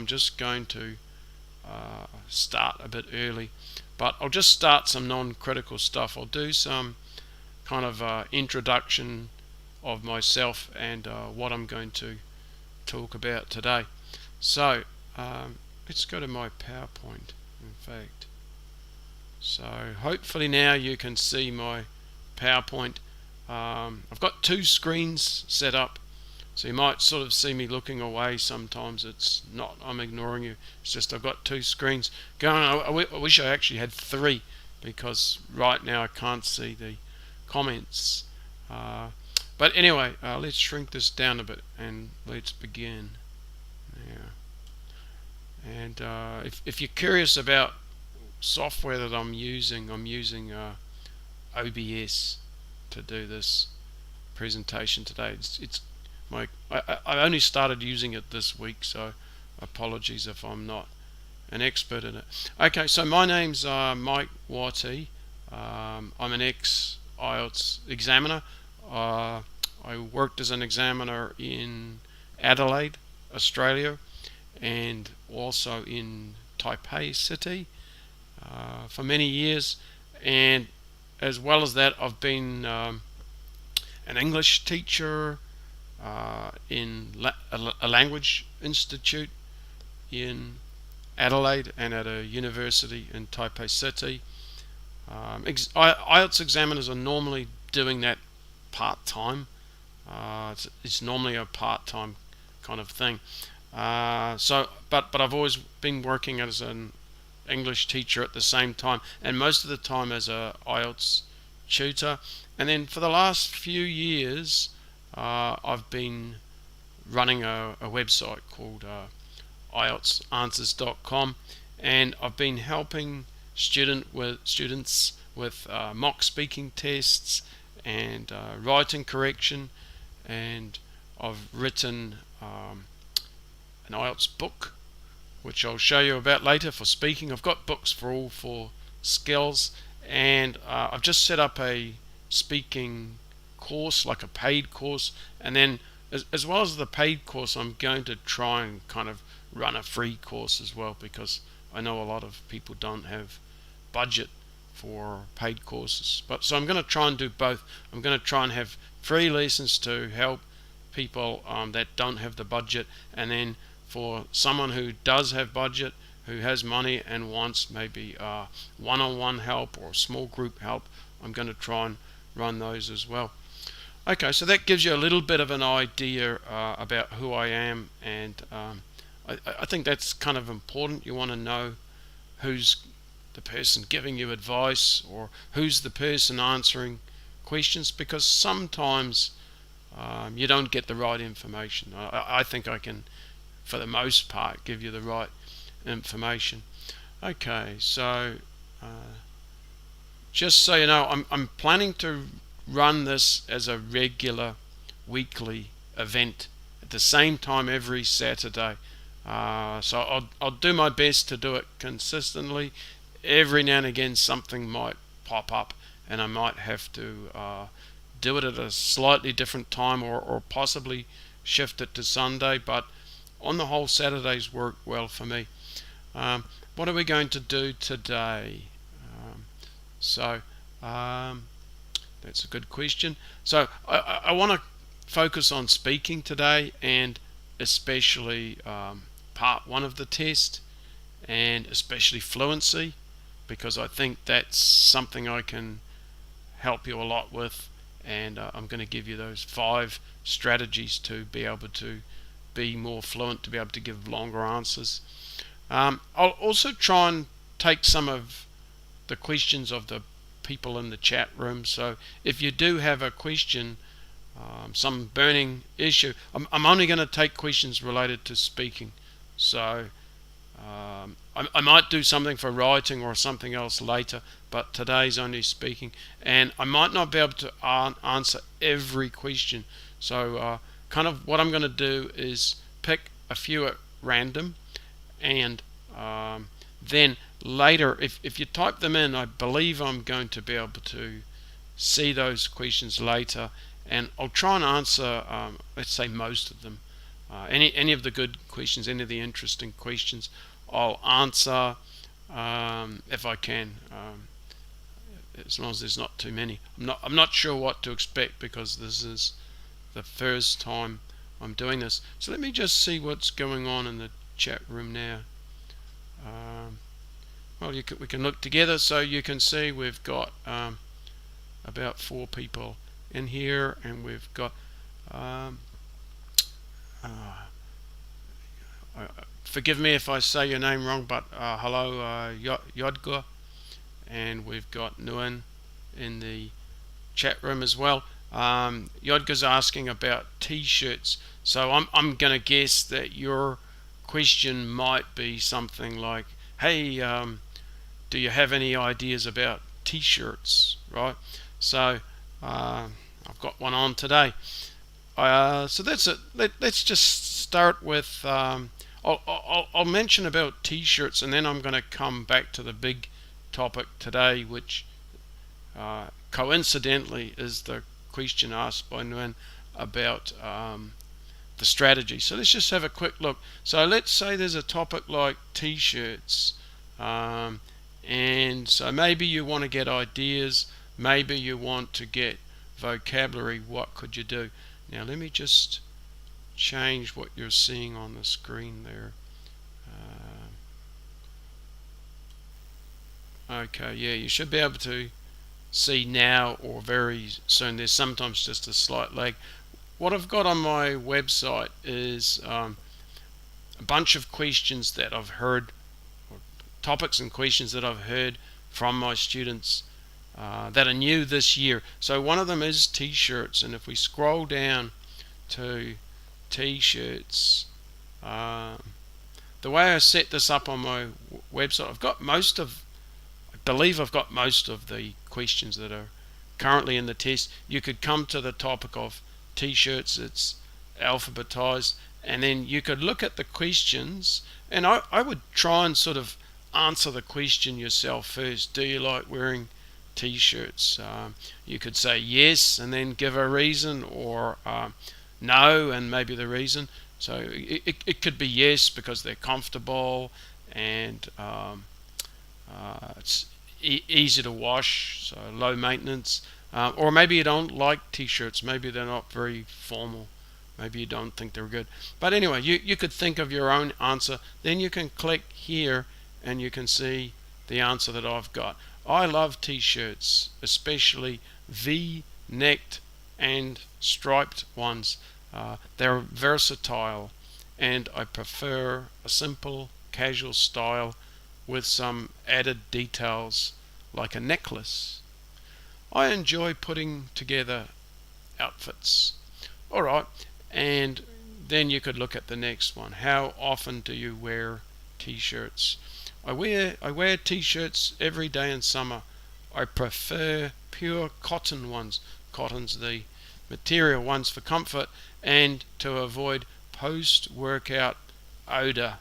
I'm just going to start a bit early, but I'll just start some non-critical stuff. I'll do some kind of introduction of myself and what I'm going to talk about today. So let's go to my PowerPoint, in fact. So hopefully now you can see my PowerPoint. I've got two screens set up, so you might sort of see me looking away sometimes. It's not I'm ignoring you, it's just I've got two screens going. I wish I actually had three, because right now I can't see the comments. But anyway, let's shrink this down a bit and let's begin now. And if you're curious about software that I'm using OBS to do this presentation today. I only started using it this week, so apologies if I'm not an expert in it. Okay, so my name's Mike Wattie. I'm an ex-IELTS examiner. I worked as an examiner in Adelaide, Australia, and also in Taipei City for many years, and as well as that I've been an English teacher in a language institute in Adelaide and at a university in Taipei City. IELTS examiners are normally doing that part-time. It's normally a part-time kind of thing. But I've always been working as an English teacher at the same time, and most of the time as a IELTS tutor. And then for the last few years I've been running a website called IELTSanswers.com, and I've been helping students with mock speaking tests and writing correction, and I've written an IELTS book which I'll show you about later for speaking. I've got books for all four skills, and I've just set up a speaking course, like a paid course, and then as well as the paid course, I'm going to try and kind of run a free course as well, because I know a lot of people don't have budget for paid courses. So I'm going to try and do both. I'm going to try and have free lessons to help people that don't have the budget, and then for someone who does have budget, who has money and wants maybe one-on-one help or small group help, I'm going to try and run those as well. Okay, so that gives you a little bit of an idea about who I am, and I think that's kind of important. You want to know who's the person giving you advice, or who's the person answering questions, because sometimes you don't get the right information. I think I can, for the most part, give you the right information. Okay, so just so you know, I'm planning to run this as a regular weekly event at the same time every Saturday. So I'll do my best to do it consistently. Every now and again something might pop up and I might have to do it at a slightly different time, or possibly shift it to Sunday, but on the whole Saturdays work well for me. What are we going to do today? That's a good question. So I want to focus on speaking today, and especially part one of the test, and especially fluency, because I think that's something I can help you a lot with, and I'm going to give you those 5 strategies to be able to be more fluent, to be able to give longer answers. I'll also try and take some of the questions of the people in the chat room. So if you do have a question, some burning issue, I'm only going to take questions related to speaking. So I might do something for writing or something else later, but today's only speaking, and I might not be able to answer every question. So kind of what I'm going to do is pick a few at random, and then later, if you type them in, I believe I'm going to be able to see those questions later, and I'll try and answer let's say most of them. any of the good questions, any of the interesting questions, I'll answer if I can, as long as there's not too many. I'm not sure what to expect because this is the first time I'm doing this. So let me just see what's going on in the chat room now. Well, we can look together, so you can see we've got about 4 people in here, and we've got forgive me if I say your name wrong, but hello, 𝗧𝗶𝗺𝗲𝗲, and we've got Nguyen in the chat room as well. 𝗧𝗶𝗺𝗲's asking about t-shirts, so I'm going to guess that your question might be something like, hey, do you have any ideas about t-shirts, right? So I've got one on today. So that's it. Let's just start with I'll mention about t-shirts, and then I'm going to come back to the big topic today, which coincidentally is the question asked by Nguyen about the strategy. So let's just have a quick look. So let's say there's a topic like t-shirts, and so maybe you want to get ideas, maybe you want to get vocabulary. What could you do? Now let me just change what you're seeing on the screen there. Okay, yeah, you should be able to see now or very soon. There's sometimes just a slight lag. What I've got on my website is a bunch of questions that I've heard, or topics and questions that I've heard from my students that are new this year. So one of them is t-shirts, and if we scroll down to t-shirts, the way I set this up on my website, I believe I've got most of the questions that are currently in the test. You could come to the topic of t-shirts, it's alphabetized, and then you could look at the questions, and I would try and sort of answer the question yourself first. Do you like wearing t-shirts? You could say yes and then give a reason, or no and maybe the reason. So it could be yes because they're comfortable and it's easy to wash, so low maintenance, or maybe you don't like t-shirts, maybe they're not very formal, maybe you don't think they're good. But anyway, you could think of your own answer, then you can click here and you can see the answer that I've got. I love t-shirts, especially V-necked and striped ones. They're versatile, and I prefer a simple casual style with some added details like a necklace. I enjoy putting together outfits. Alright, and then you could look at the next one. How often do you wear t-shirts? I wear t-shirts every day in summer. I prefer pure cotton ones. Cotton's the material ones for comfort and to avoid post-workout odor.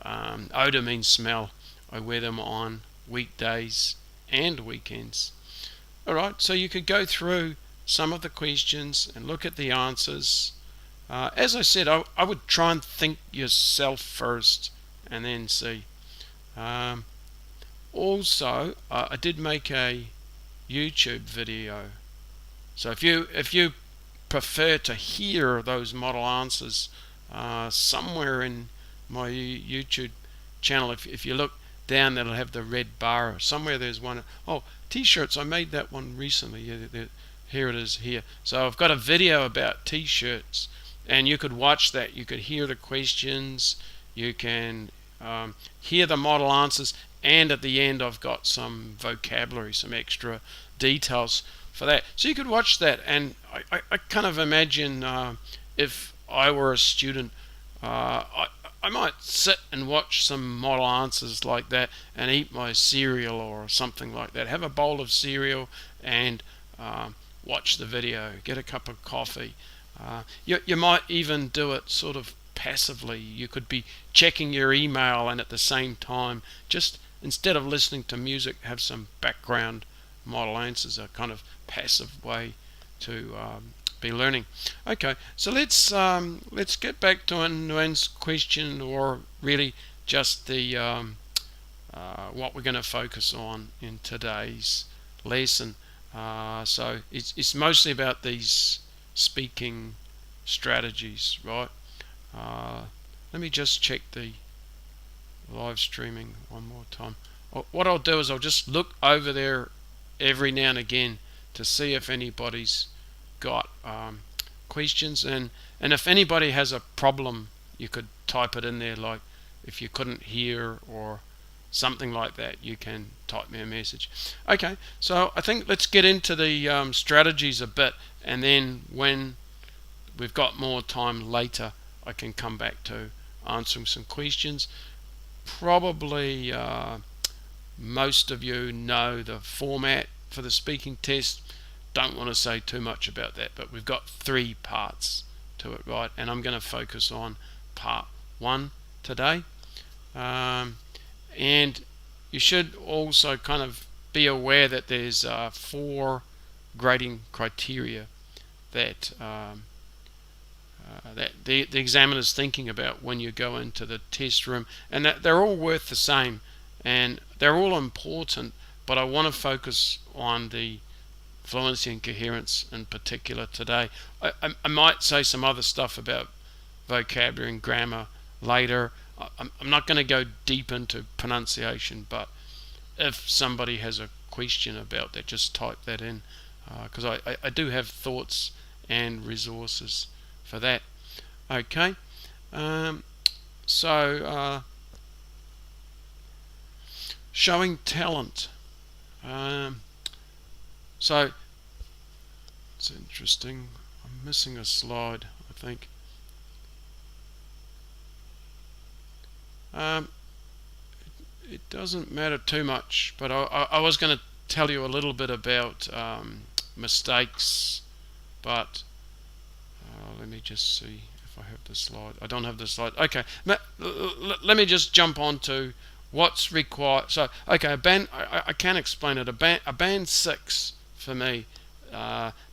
Odor means smell. I wear them on weekdays and weekends. Alright, so you could go through some of the questions and look at the answers. As I said, I would try and think yourself first and then see. Also, I did make a YouTube video. So if you prefer to hear those model answers, somewhere in my YouTube channel, if you look down, that'll have the red bar. Somewhere there's one. Oh, t-shirts, I made that one recently. Yeah, here it is here. So I've got a video about t-shirts, and you could watch that. You could hear the questions, you can hear the model answers, and at the end I've got some vocabulary, some extra details for that. So you could watch that, and I kind of imagine if I were a student, I might sit and watch some model answers like that and eat my cereal or something like that. Have a bowl of cereal and watch the video, get a cup of coffee. You might even do it sort of passively. You could be checking your email and at the same time, just instead of listening to music, have some background model answers, a kind of passive way to be learning. Okay, so let's get back to Nguyen's question, or really just the what we're going to focus on in today's lesson. So it's mostly about these speaking strategies, right? Let me just check the live streaming one more time. What I'll do is I'll just look over there every now and again to see if anybody's got questions, and if anybody has a problem, you could type it in there, like if you couldn't hear or something like that, you can type me a message. Okay, so I think let's get into the strategies a bit, and then when we've got more time later, I can come back to answering some questions. Probably most of you know the format for the speaking test. Don't want to say too much about that, but we've got 3 parts to it, right? And I'm going to focus on part 1 today. And you should also kind of be aware that there's 4 grading criteria that that the examiner's thinking about when you go into the test room, and that they're all worth the same, and they're all important, but I want to focus on the fluency and coherence in particular today. I might say some other stuff about vocabulary and grammar later. I'm not going to go deep into pronunciation, but if somebody has a question about that, just type that in, because I do have thoughts and resources for that. Okay, so showing talent. So it's interesting. I'm missing a slide, I think. It doesn't matter too much, but I was going to tell you a little bit about mistakes, but let me just see if I have the slide. I don't have the slide. Okay, let me just jump on to what's required. So, okay, I can explain it. A band 6 for me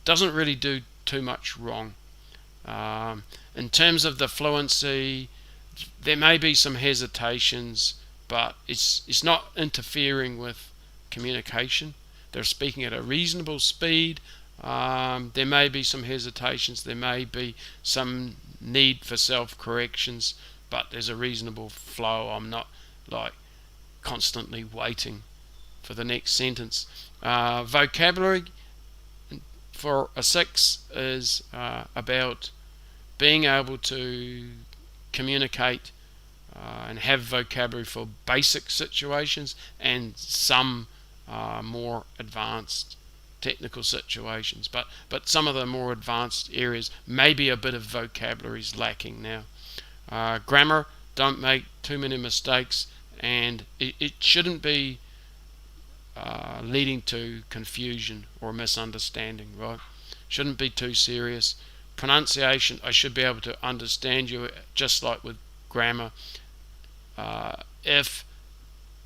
doesn't really do too much wrong. In terms of the fluency, there may be some hesitations, but it's not interfering with communication. They're speaking at a reasonable speed. There may be some hesitations, there may be some need for self-corrections, but there's a reasonable flow. I'm not like constantly waiting for the next sentence. Vocabulary for a 6 is about being able to communicate and have vocabulary for basic situations and some more advanced technical situations, but some of the more advanced areas, maybe a bit of vocabulary is lacking now. Grammar, don't make too many mistakes, and it shouldn't be leading to confusion or misunderstanding, right? Shouldn't be too serious. Pronunciation, I should be able to understand you, just like with grammar. If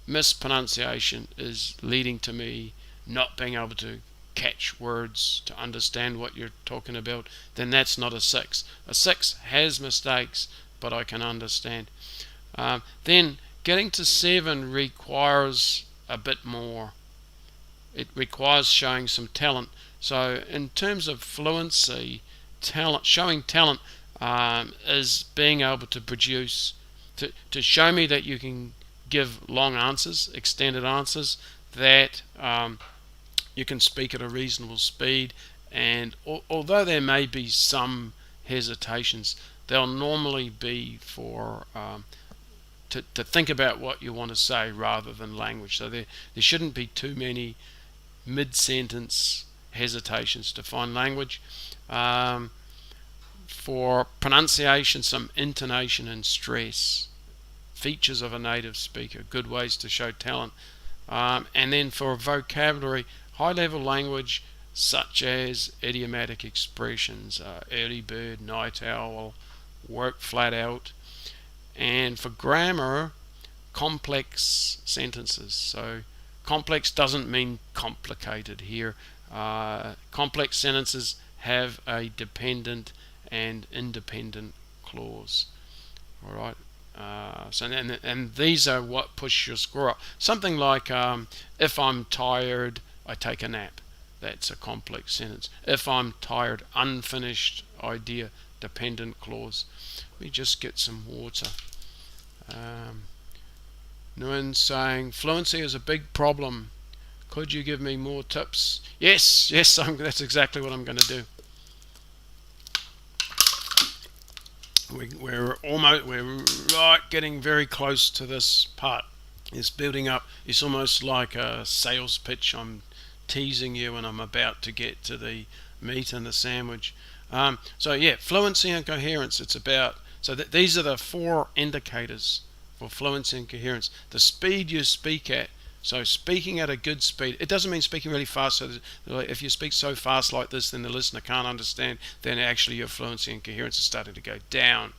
mispronunciation is leading to me not being able to catch words to understand what you're talking about, then that's not a 6. A 6 has mistakes, but I can understand. Then getting to 7 requires a bit more. It requires showing some talent. So in terms of fluency, showing talent is being able to produce, to show me that you can give long answers, extended answers, that you can speak at a reasonable speed, and although there may be some hesitations, they'll normally be for to think about what you want to say rather than language. So there shouldn't be too many mid-sentence hesitations to find language. For pronunciation, some intonation and stress, features of a native speaker, good ways to show talent. And then for vocabulary, high-level language such as idiomatic expressions, early bird, night owl, work flat out. And for grammar, complex sentences. So complex doesn't mean complicated here. Complex sentences have a dependent and independent clause. All right. And these are what push your score up. Something like, if I'm tired, I take a nap. That's a complex sentence. If I'm tired, unfinished idea, dependent clause. Let me just get some water. Nguyen saying, fluency is a big problem. Could you give me more tips? Yes, that's exactly what I'm going to do. We're right getting very close to this part. It's building up. It's almost like a sales pitch. I'm teasing you and I'm about to get to the meat and the sandwich. So yeah, fluency and coherence. It's about, so these are the 4 indicators for fluency and coherence. The speed you speak at. So speaking at a good speed, it doesn't mean speaking really fast. So if you speak so fast like this, then the listener can't understand, then actually your fluency and coherence is starting to go down.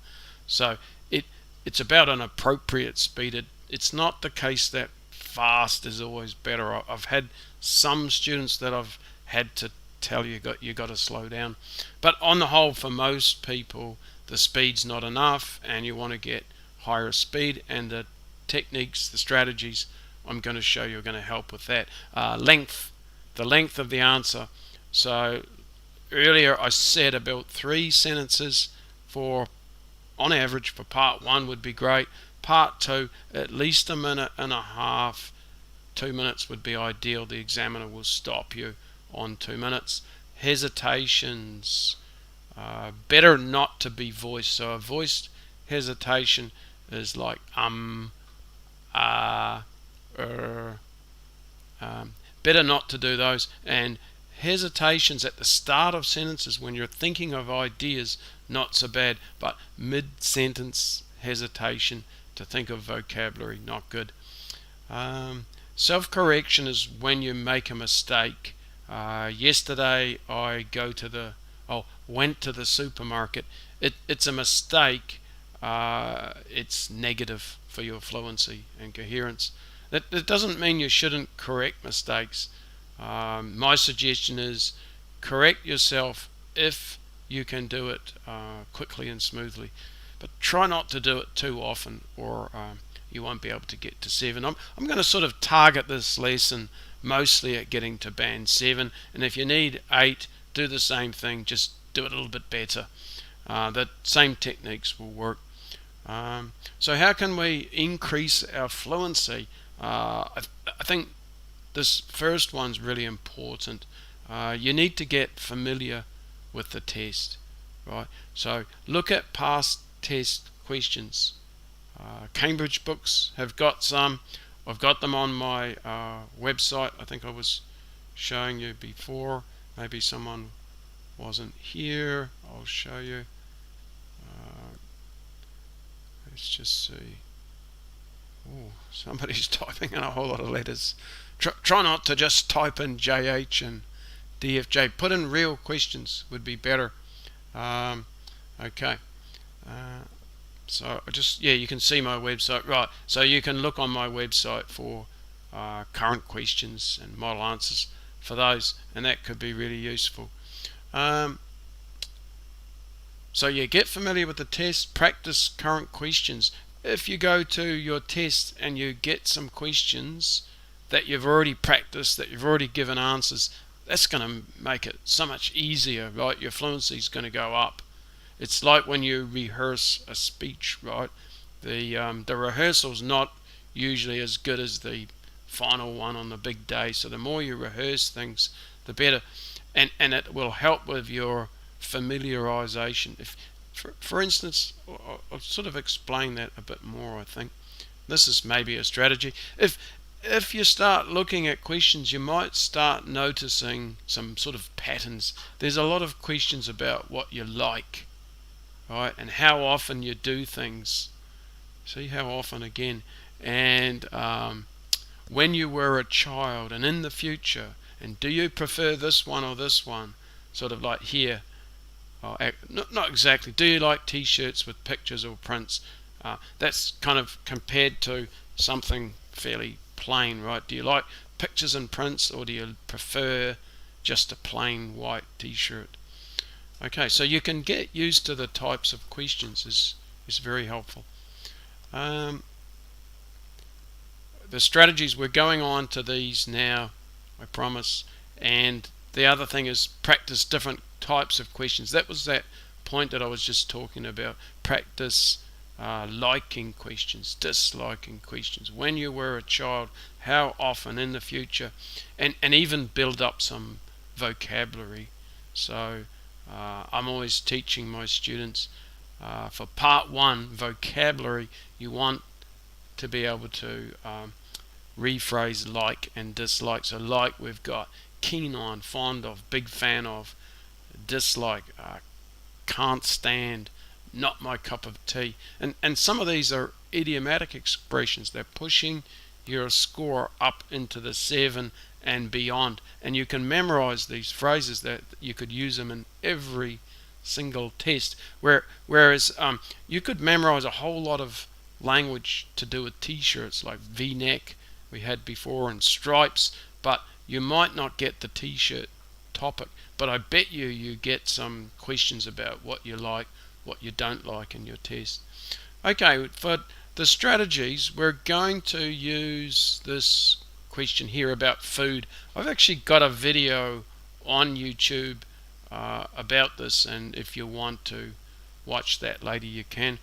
So it's about an appropriate speed. It's not the case that fast is always better. I've had some students that I've had to tell you got to slow down. But on the whole, for most people, the speed's not enough, and you want to get higher speed, and the techniques, the strategies I'm going to show you are going to help with that. Length, the length of the answer. So earlier I said about 3 sentences for, on average, for part 1 would be great. Part 2, at least a minute and a half. 2 minutes would be ideal. The examiner will stop you on 2 minutes. Hesitations, better not to be voiced. So a voiced hesitation is like better not to do those. And hesitations at the start of sentences when you're thinking of ideas, not so bad, but mid-sentence hesitation to think of vocabulary, not good. Self-correction is when you make a mistake. Yesterday I went to the supermarket. It's a mistake. It's negative for your fluency and coherence. That doesn't mean you shouldn't correct mistakes. My suggestion is correct yourself if you can do it quickly and smoothly, but try not to do it too often, or you won't be able to get to 7. I'm going to sort of target this lesson mostly at getting to band 7, and if you need 8, do the same thing, just do it a little bit better. The same techniques will work. So how can we increase our fluency? I think this first one's really important. You need to get familiar with the test, right? So look at past test questions. Cambridge books have got some. I've got them on my website. I think I was showing you before. Maybe someone wasn't here. I'll show you. Let's just see. Oh, somebody's typing in a whole lot of letters. Try not to just type in JH and DFJ. Put in real questions would be better. Okay. So you can see my website, right? So you can look on my website for current questions and model answers for those, and that could be really useful. So get familiar with the test, practice current questions. If you go to your test and you get some questions that you've already practiced, that you've already given answers, that's going to make it so much easier, right? Your fluency is going to go up. It's like when you rehearse a speech, right? The rehearsal's not usually as good as the final one on the big day. So the more you rehearse things, the better, and it will help with your familiarization. If, for instance, I'll sort of explain that a bit more. I think this is maybe a strategy. If you start looking at questions, you might start noticing some sort of patterns. There's a lot of questions about what you like, right, and how often you do things. See how often again, and when you were a child, and in the future, and do you prefer this one or this one? Sort of like here. Not exactly. Do you like t-shirts with pictures or prints? That's kind of compared to something fairly plain, right? Do you like pictures and prints, or do you prefer just a plain white t-shirt? Okay, so you can get used to the types of questions is very helpful. The strategies, we're going on to these now, I promise. And the other thing is practice different types of questions. That was that point that I was just talking about. Practice liking questions, disliking questions. When you were a child, how often in the future, and even build up some vocabulary. So I'm always teaching my students for part 1 vocabulary, you want to be able to rephrase like and dislike. So like, we've got keen on, fond of, big fan of. Dislike, can't stand, not my cup of tea. And some of these are idiomatic expressions. They're pushing your score up into the 7 and beyond. And you can memorize these phrases, that you could use them in every single test. Whereas you could memorize a whole lot of language to do with t-shirts, like V-neck we had before, and stripes, but you might not get the t-shirt topic. But I bet you get some questions about what you like, what you don't like in your test. Okay, for the strategies, we're going to use this question here about food. I've actually got a video on YouTube about this, and if you want to watch that later, you can.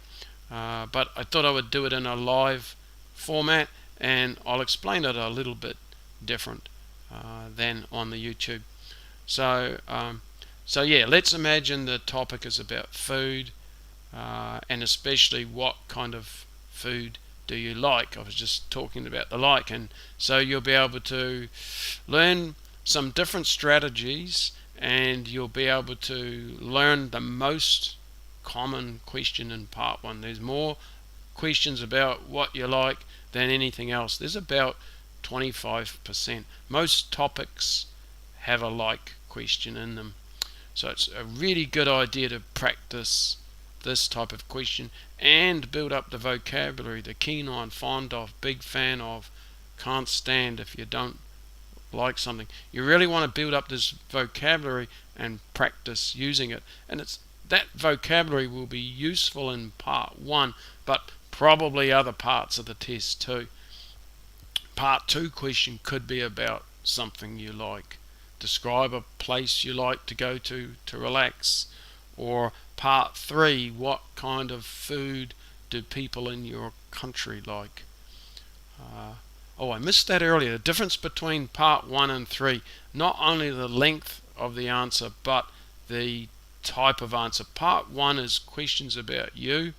But I thought I would do it in a live format, and I'll explain it a little bit different than on the YouTube. So yeah, let's imagine the topic is about food, and especially what kind of food do you like. I was just talking about the like, and so you'll be able to learn some different strategies, and you'll be able to learn the most common question in part 1. There's more questions about what you like than anything else. There's about 25%. Most topics have a like question in them. So it's a really good idea to practice this type of question and build up the vocabulary. The keen on, fond of, big fan of, can't stand if you don't like something. You really want to build up this vocabulary and practice using it. And that vocabulary will be useful in part 1, but probably other parts of the test too. Part 2 question could be about something you like. Describe a place you like to go to relax. Or part 3, what kind of food do people in your country like? I missed that earlier. The difference between part 1 and 3, not only the length of the answer, but the type of answer. Part 1 is questions about you,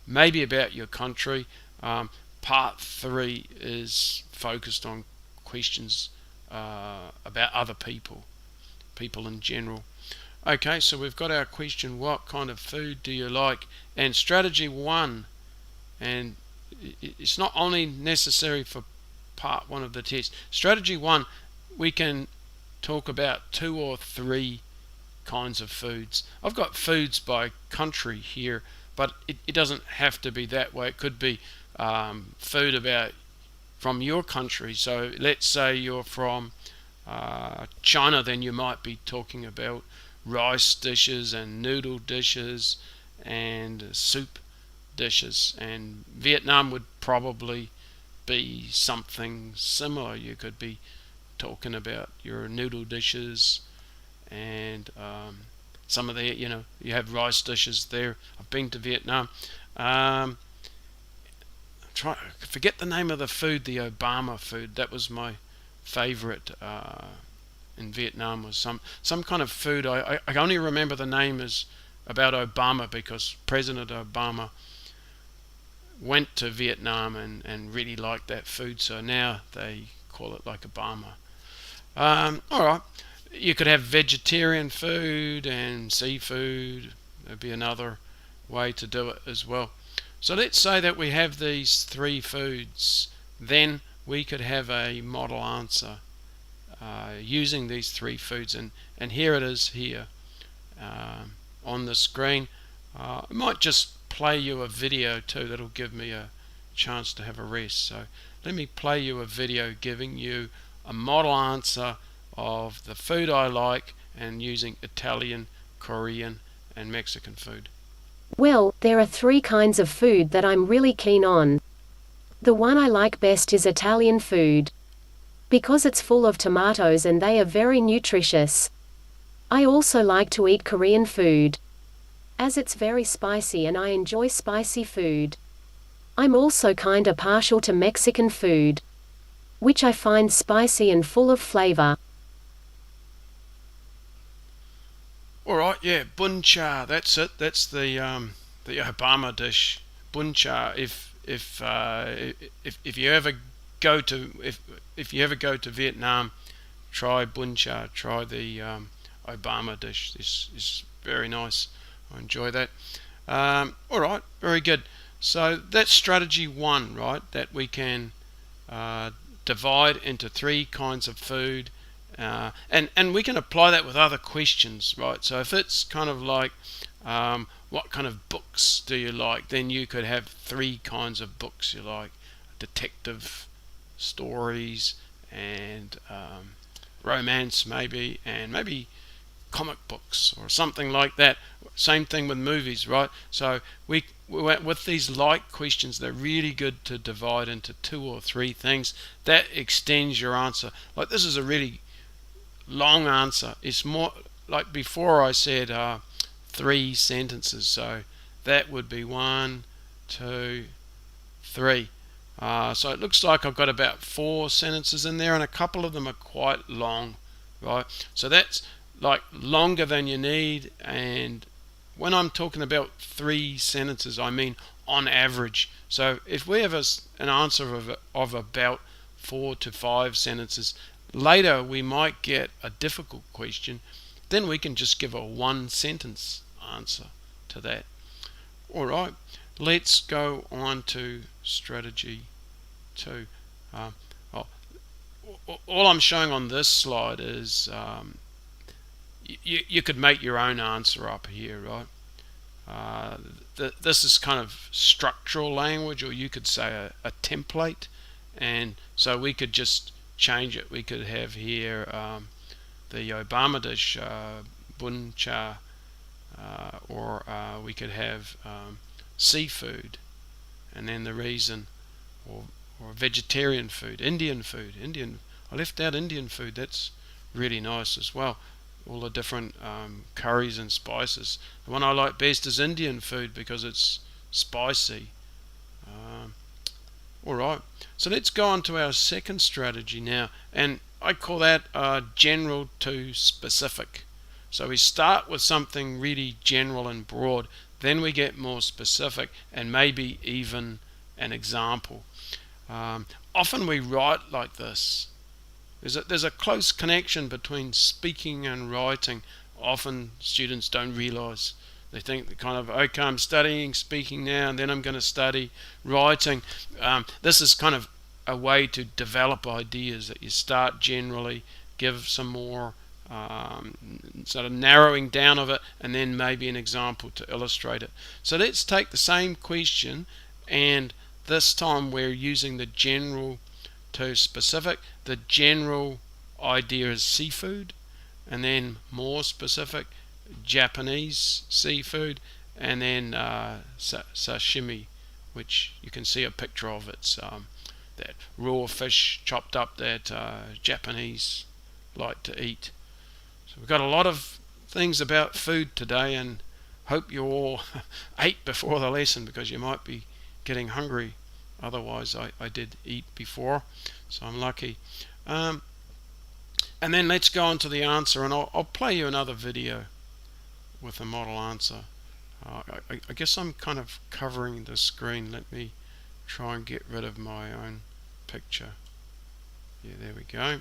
maybe about your country. Part 3 is focused on questions about other people in general. Okay, so we've got our question, what kind of food do you like? And strategy 1, and it's not only necessary for part 1 of the test. Strategy 1, we can talk about 2 or 3 kinds of foods. I've got foods by country here, but it doesn't have to be that way. It could be food about from your country. So let's say you're from China, then you might be talking about rice dishes and noodle dishes and soup dishes. And Vietnam would probably be something similar. You could be talking about your noodle dishes and some of the, you have rice dishes there. I've been to Vietnam. Forget the name of the food, the Obama food. That was my favorite in Vietnam, was some kind of food. I only remember the name is about Obama because President Obama went to Vietnam and really liked that food, so now they call it like Obama. Alright, you could have vegetarian food and seafood. That'd be another way to do it as well. So let's say that we have these 3 foods, then we could have a model answer using these 3 foods, and here it is here on the screen. I might just play you a video too. That'll give me a chance to have a rest. So let me play you a video giving you a model answer of the food I like and using Italian, Korean and Mexican food? Well, there are 3 kinds of food that I'm really keen on. The one I like best is Italian food. Because it's full of tomatoes and they are very nutritious. I also like to eat Korean food, as it's very spicy and I enjoy spicy food. I'm also kinda partial to Mexican food, which I find spicy and full of flavor. All right, yeah, 𝗏𝗏𝗀𝗲. That's it. That's the Obama dish, 𝗏𝗏𝗀𝗃. If you ever go to if you ever go to Vietnam, try 𝗏𝗏𝗀𝗃. Try the Obama dish. This is very nice. I enjoy that. All right, very good. So that's strategy 1, right? That we can divide into 3 kinds of food. And we can apply that with other questions, right? So if it's kind of like what kind of books do you like, then you could have 3 kinds of books you like: detective stories and romance, maybe, and maybe comic books or something like that. Same thing with movies, right? So we with these like questions, they're really good to divide into 2 or 3 things. That extends your answer. Like, this is a really long answer. It's more like before I said 3 sentences, so that would be 1, 2, 3. So it looks like I've got about 4 sentences in there, and a couple of them are quite long, right? So that's like longer than you need. And when I'm talking about 3 sentences, I mean on average. So if we have an answer of about 4 to 5 sentences, later we might get a difficult question, then we can just give a 1 sentence answer to that. All right, let's go on to strategy 2. All I'm showing on this slide is you could make your own answer up here, right? This is kind of structural language, or you could say a template, and so we could just change it. We could have here the Obama dish, 𝗏𝗏𝗀𝗃, or we could have seafood, and then the reason, or vegetarian food, Indian food. I left out Indian food. That's really nice as well. All the different curries and spices. The one I like best is Indian food because it's spicy. Alright, so let's go on to our second strategy now, and I call that general to specific. So we start with something really general and broad, then we get more specific and maybe even an example. Often we write like this. There's a close connection between speaking and writing. Often students don't realize. They think they're kind of, okay, I'm studying speaking now, and then I'm going to study writing. This is kind of a way to develop ideas, that you start generally, give some more sort of narrowing down of it, and then maybe an example to illustrate it. So let's take the same question, and this time we're using the general to specific. The general idea is seafood, and then more specific, Japanese seafood, and then 𝗧𝗪𝗔, which you can see a picture of. It's that raw fish chopped up that Japanese like to eat. So we've got a lot of things about food today, and hope you all ate before the lesson, because you might be getting hungry. Otherwise I did eat before, so I'm lucky. And then let's go on to the answer, and I'll play you another video with the model answer. I guess I'm kind of covering the screen. Let me try and get rid of my own picture. Yeah, there we go.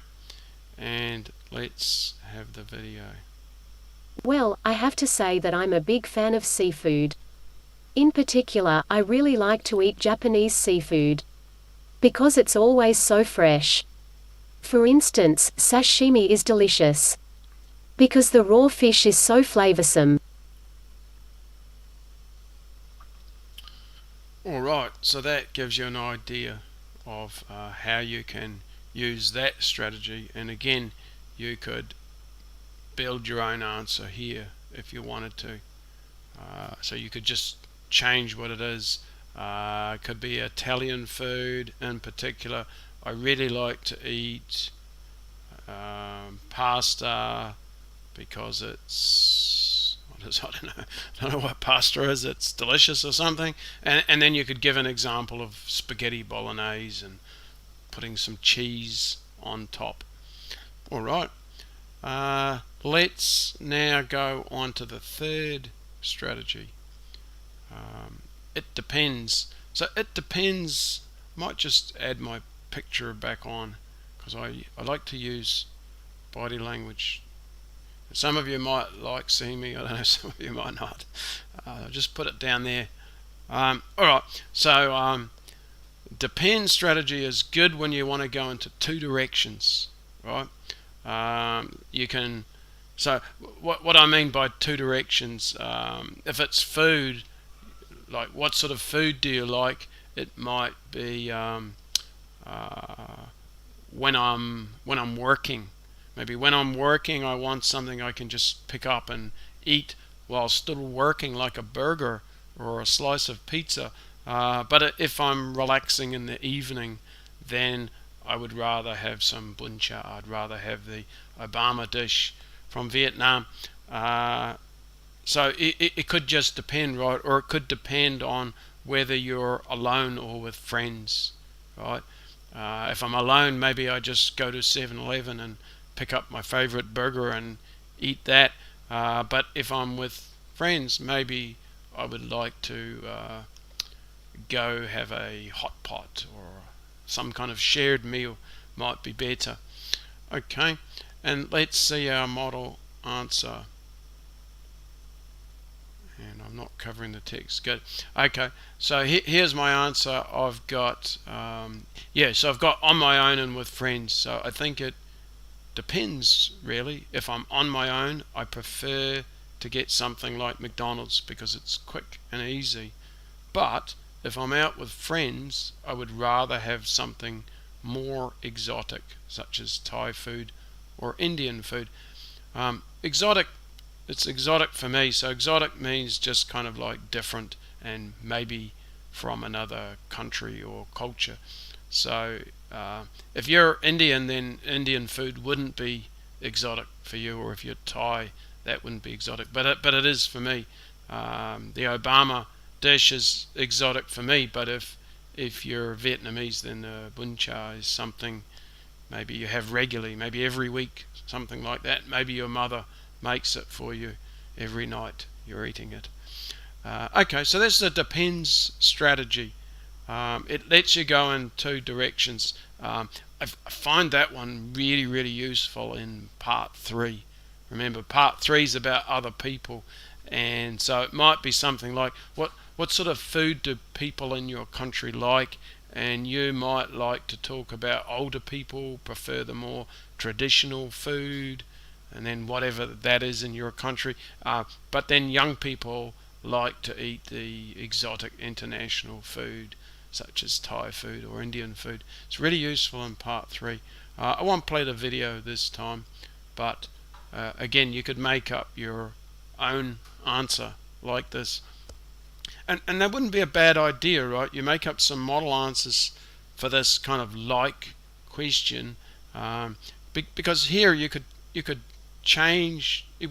And let's have the video. Well, I have to say that I'm a big fan of seafood. In particular, I really like to eat Japanese seafood, because it's always so fresh. For instance, sashimi is delicious, because the raw fish is so flavorsome. Alright, so that gives you an idea of how you can use that strategy, and again, you could build your own answer here if you wanted to. So you could just change what it is. It could be Italian food in particular. I really like to eat pasta because it's, what is, I don't know what pasta is. It's delicious or something. And then you could give an example of spaghetti bolognese and putting some cheese on top. All right. Let's now go on to the third strategy. It depends. So it depends. Might just add my picture back on because I like to use body language. Some of you might like seeing me. I don't know. Some of you might not. Just put it down there. All right. So depend strategy is good when you want to go into two directions, right? You can. So what I mean by two directions, if it's food, like what sort of food do you like? It might be when I'm working. Maybe when I'm working, I want something I can just pick up and eat while still working, like a burger or a slice of pizza. But if I'm relaxing in the evening, then I would rather have some bún chả. I'd rather have the Obama dish from Vietnam. So it could just depend, right? Or it could depend on whether you're alone or with friends, right? If I'm alone, maybe I just go to 7-Eleven and pick up my favorite burger and eat that. But if I'm with friends, maybe I would like to go have a hot pot or some kind of shared meal might be better. Okay, and let's see our model answer. And I'm not covering the text. Good. Okay, so here's my answer. I've got so I've got on my own and with friends. So I think it depends really. If I'm on my own, I prefer to get something like McDonald's because it's quick and easy. But if I'm out with friends, I would rather have something more exotic, such as Thai food or Indian food. Exotic, it's exotic for me. So exotic means just kind of like different and maybe from another country or culture. So if you're Indian, then Indian food wouldn't be exotic for you, or if you're Thai, that wouldn't be exotic. But it is for me. The Obama dish is exotic for me, but if you're Vietnamese, then the bún chả is something maybe you have regularly, maybe every week, something like that. Maybe your mother makes it for you every night you're eating it. Okay, so that's the depends strategy. It lets you go in two directions. I find that one really, really useful in part 3. Remember, part 3 is about other people, and so it might be something like what sort of food do people in your country like, and you might like to talk about older people prefer the more traditional food, and then whatever that is in your country. But then young people like to eat the exotic international food, such as Thai food or Indian food. It's really useful in part 3. I won't play the video this time, but again, you could make up your own answer like this. And that wouldn't be a bad idea, right? You make up some model answers for this kind of like question, because here you could change. It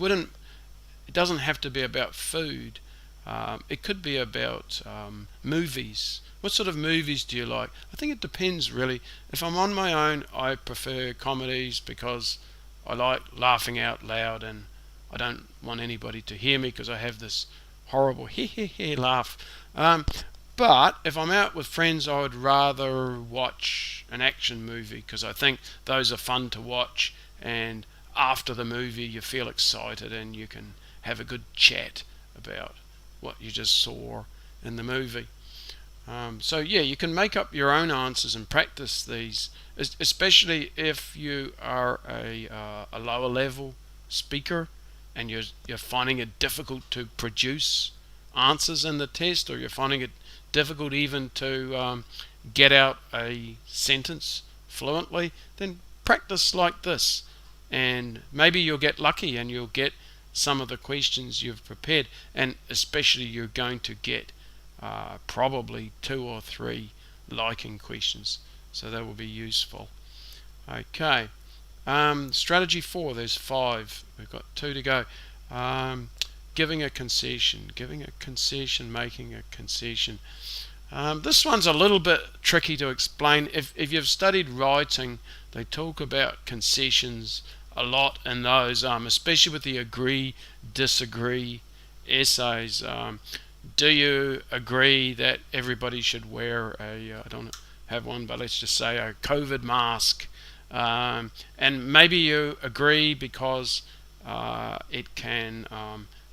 doesn't have to be about food. It could be about movies. What sort of movies do you like? I think it depends really. If I'm on my own, I prefer comedies because I like laughing out loud and I don't want anybody to hear me because I have this horrible he laugh. But if I'm out with friends, I would rather watch an action movie because I think those are fun to watch, and after the movie you feel excited and you can have a good chat about what you just saw in the movie. So yeah, you can make up your own answers and practice these, especially if you are a lower level speaker and you're finding it difficult to produce answers in the test, or you're finding it difficult even to get out a sentence fluently, then practice like this, and maybe you'll get lucky and you'll get some of the questions you've prepared, and especially you're going to get probably 2 or 3 liking questions, so that will be useful. Okay, strategy 4, there's 5, we've got 2 to go. Giving a concession, making a concession. This one's a little bit tricky to explain. If you've studied writing, they talk about concessions a lot in those, especially with the agree, disagree essays. Do you agree that everybody should wear I don't have one, but let's just say a COVID mask? And maybe you agree because it can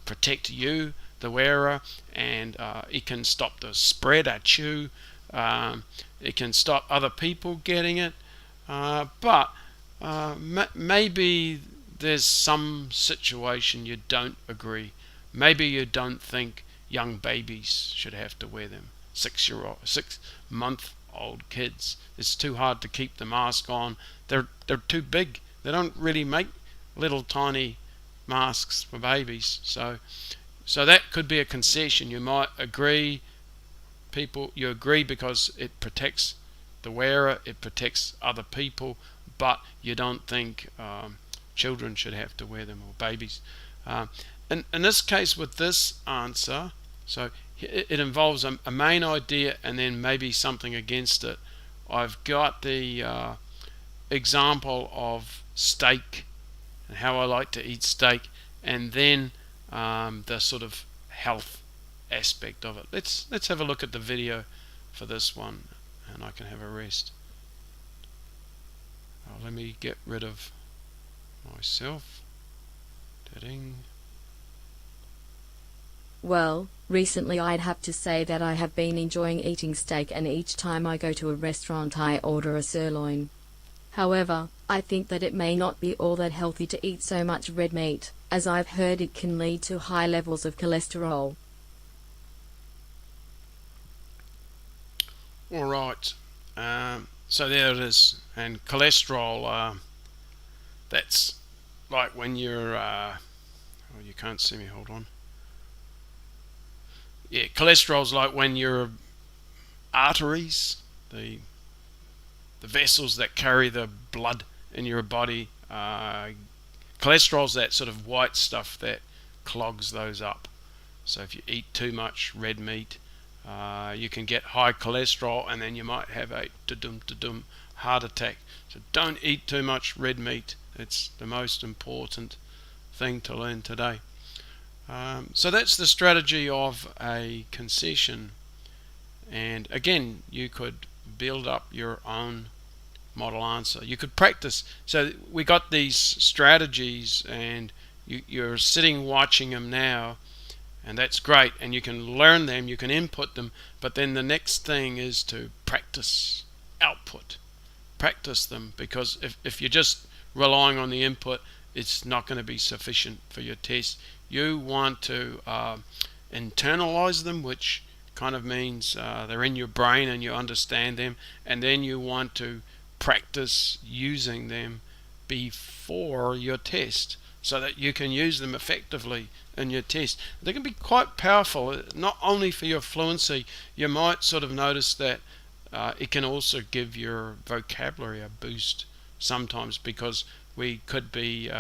protect you, the wearer, and it can stop the spread at you. It can stop other people getting it, but maybe there's some situation you don't agree. Maybe you don't think young babies should have to wear them. 6-month-old kids. It's too hard to keep the mask on. They're too big. They don't really make little tiny masks for babies. So that could be a concession. You might agree. You agree because it protects the wearer, it protects other people, but you don't think children should have to wear them, or babies. In this case, with this answer, so it involves a main idea and then maybe something against it. I've got the example of steak and how I like to eat steak, and then the sort of health aspect of it. Let's have a look at the video for this one, and I can have a rest. Let me get rid of myself. Da-ding. Well, recently I'd have to say that I have been enjoying eating steak, and each time I go to a restaurant I order a sirloin. However, I think that it may not be all that healthy to eat so much red meat, as I've heard it can lead to high levels of cholesterol. Alright, so there it is. And cholesterol, that's like when you're, oh, you can't see me, hold on. Yeah, cholesterol's like when your arteries, the vessels that carry the blood in your body, cholesterol's that sort of white stuff that clogs those up. So if you eat too much red meat, you can get high cholesterol, and then you might have a heart attack. So don't eat too much red meat. It's the most important thing to learn today. So that's the strategy of a concession, and again, you could build up your own model answer. You could practice. So we got these strategies, and you're sitting watching them now, and that's great, and you can learn them, you can input them, but then the next thing is to practice output. Practice them, because if you're just relying on the input, it's not going to be sufficient for your test. You want to internalize them, which kind of means they're in your brain and you understand them, and then you want to practice using them before your test so that you can use them effectively in your test. They can be quite powerful, not only for your fluency. You might sort of notice that it can also give your vocabulary a boost sometimes, because we could be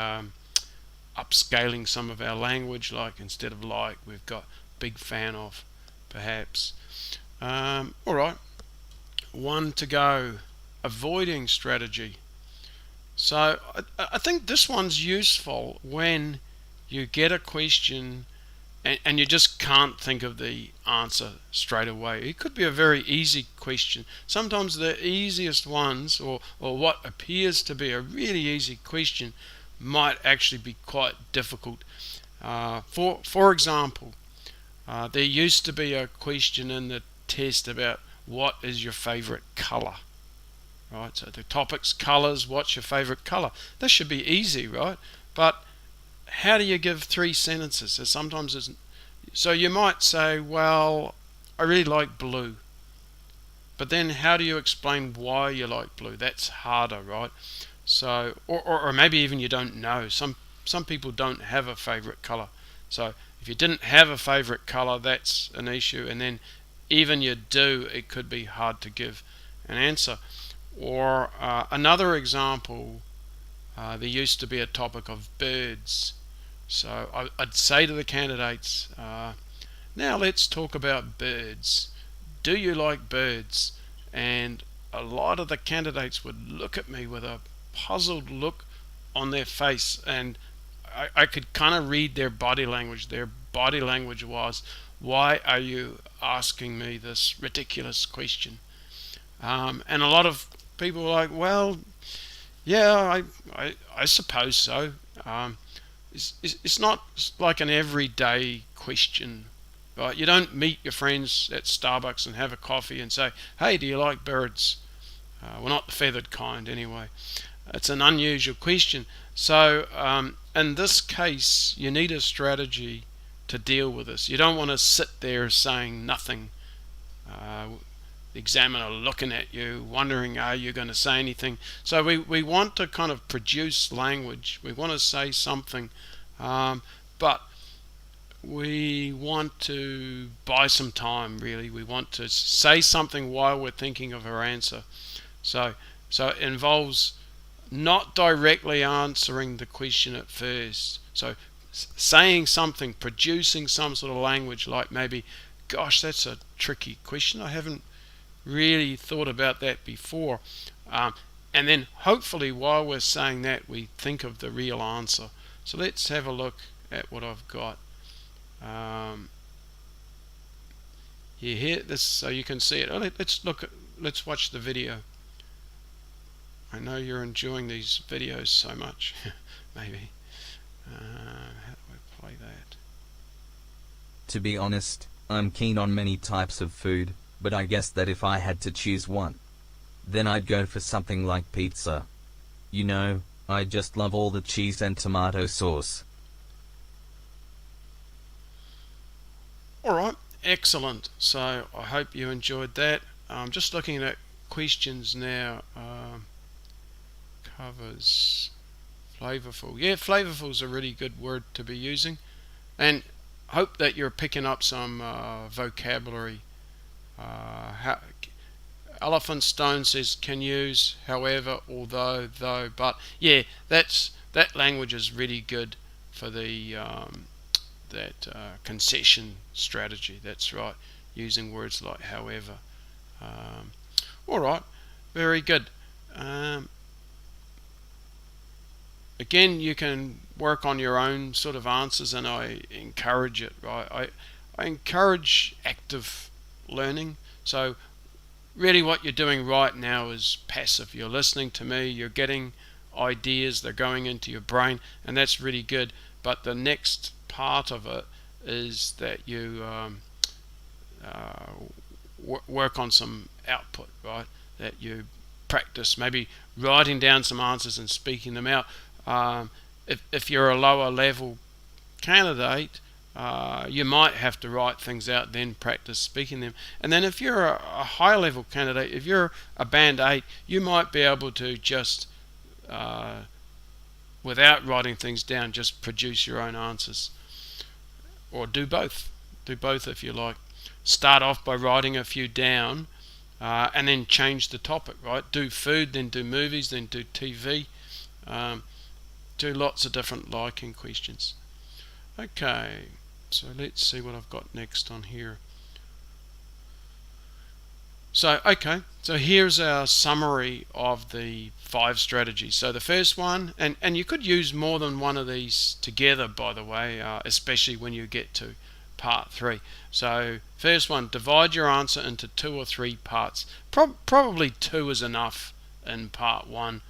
upscaling some of our language, like instead of like, we've got big fan of, perhaps. Alright, 1 to go. Avoiding strategy. So I think this one's useful when you get a question and you just can't think of the answer straight away. It could be a very easy question. Sometimes the easiest ones, or what appears to be a really easy question, might actually be quite difficult. For example, there used to be a question in the test about what is your favorite color. Right, so the topic's colors. What's your favorite color? This should be easy, right? But how do you give 3 sentences? So sometimes it's, so you might say, well, I really like blue. But then how do you explain why you like blue? That's harder, right? So, or maybe even you don't know. Some some people don't have a favorite color. So if you didn't have a favorite color, that's an issue, and then even you do, it could be hard to give an answer. Or another example, there used to be a topic of birds. So I'd say to the candidates, now let's talk about birds. Do you like birds? And a lot of the candidates would look at me with a puzzled look on their face, and I could kind of read their body language. Their body language was, why are you asking me this ridiculous question? And a lot of people were like, well, yeah, I suppose so. It's not like an everyday question, right? You don't meet your friends at Starbucks and have a coffee and say, hey, do you like birds? Well, not the feathered kind anyway. It's an unusual question. So in this case, you need a strategy to deal with this. You don't want to sit there saying nothing. The examiner looking at you, wondering, are you going to say anything? So we want to kind of produce language. We want to say something, but we want to buy some time, really. We want to say something while we're thinking of our answer. So it involves not directly answering the question at first. So saying something, producing some sort of language, like maybe, gosh, that's a tricky question. I haven't really thought about that before. And then hopefully while we're saying that, we think of the real answer. So let's have a look at what I've got. You hear this, so you can see it. Let's watch the video. I know you're enjoying these videos so much. Maybe. How do I play that? To be honest, I'm keen on many types of food, but I guess that if I had to choose one, then I'd go for something like pizza. You know, I just love all the cheese and tomato sauce. Alright, excellent. So I hope you enjoyed that. I'm just looking at questions now. Covers flavorful. Yeah, flavorful is a really good word to be using, and hope that you're picking up some vocabulary. Elephant Stone says can use, however, although, though, but. Yeah, that language is really good for the concession strategy. That's right, using words like however. Alright, very good. Again, you can work on your own sort of answers, and I encourage it. Right? I encourage active learning. So really what you're doing right now is passive. You're listening to me, you're getting ideas, they're going into your brain, and that's really good. But the next part of it is that you work on some output, right? That you practice maybe writing down some answers and speaking them out. If you're a lower level candidate, you might have to write things out, then practice speaking them. And then if you're a higher level candidate, if you're a band 8, you might be able to just, without writing things down, just produce your own answers. Or do both. Do both if you like. Start off by writing a few down, and then change the topic, right? Do food, then do movies, then do TV. Do lots of different liking questions. Okay, so let's see what I've got next on here. So here's our summary of the 5 strategies. So the first one, and you could use more than one of these together, by the way, especially when you get to part 3. So first one, divide your answer into 2 or 3 parts. Probably 2 is enough in part 1,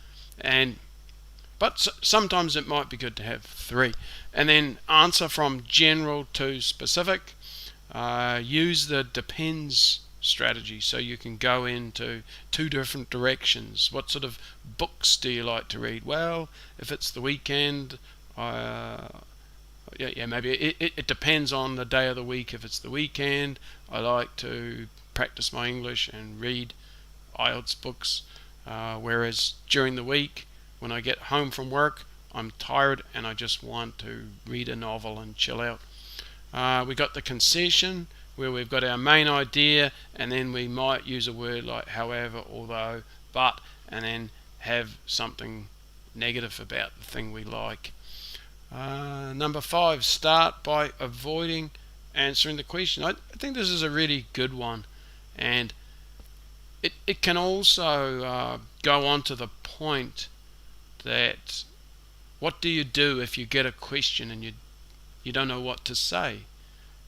but sometimes it might be good to have 3. And then answer from general to specific. Use the depends strategy, so you can go into 2 different directions. What sort of books do you like to read? Well, if it's the weekend, maybe it depends on the day of the week. If it's the weekend, I like to practice my English and read IELTS books, whereas during the week, when I get home from work, I'm tired and I just want to read a novel and chill out. We got the concession, where we've got our main idea, and then we might use a word like however, although, but, and then have something negative about the thing we like. Number 5, start by avoiding answering the question. I think this is a really good one, and it can also go on to the point that what do you do if you get a question and you don't know what to say?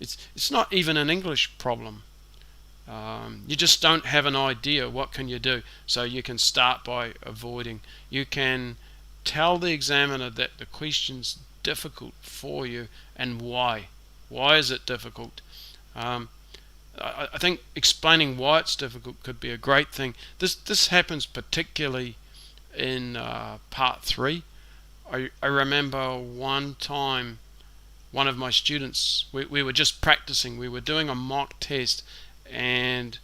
It's not even an English problem. You just don't have an idea. What can you do? So you can start by avoiding. You can tell the examiner that the question's difficult for you and why. Why is it difficult? I think explaining why it's difficult could be a great thing. This happens particularly in part 3. I remember one time one of my students, we were just practicing, we were doing a mock test, and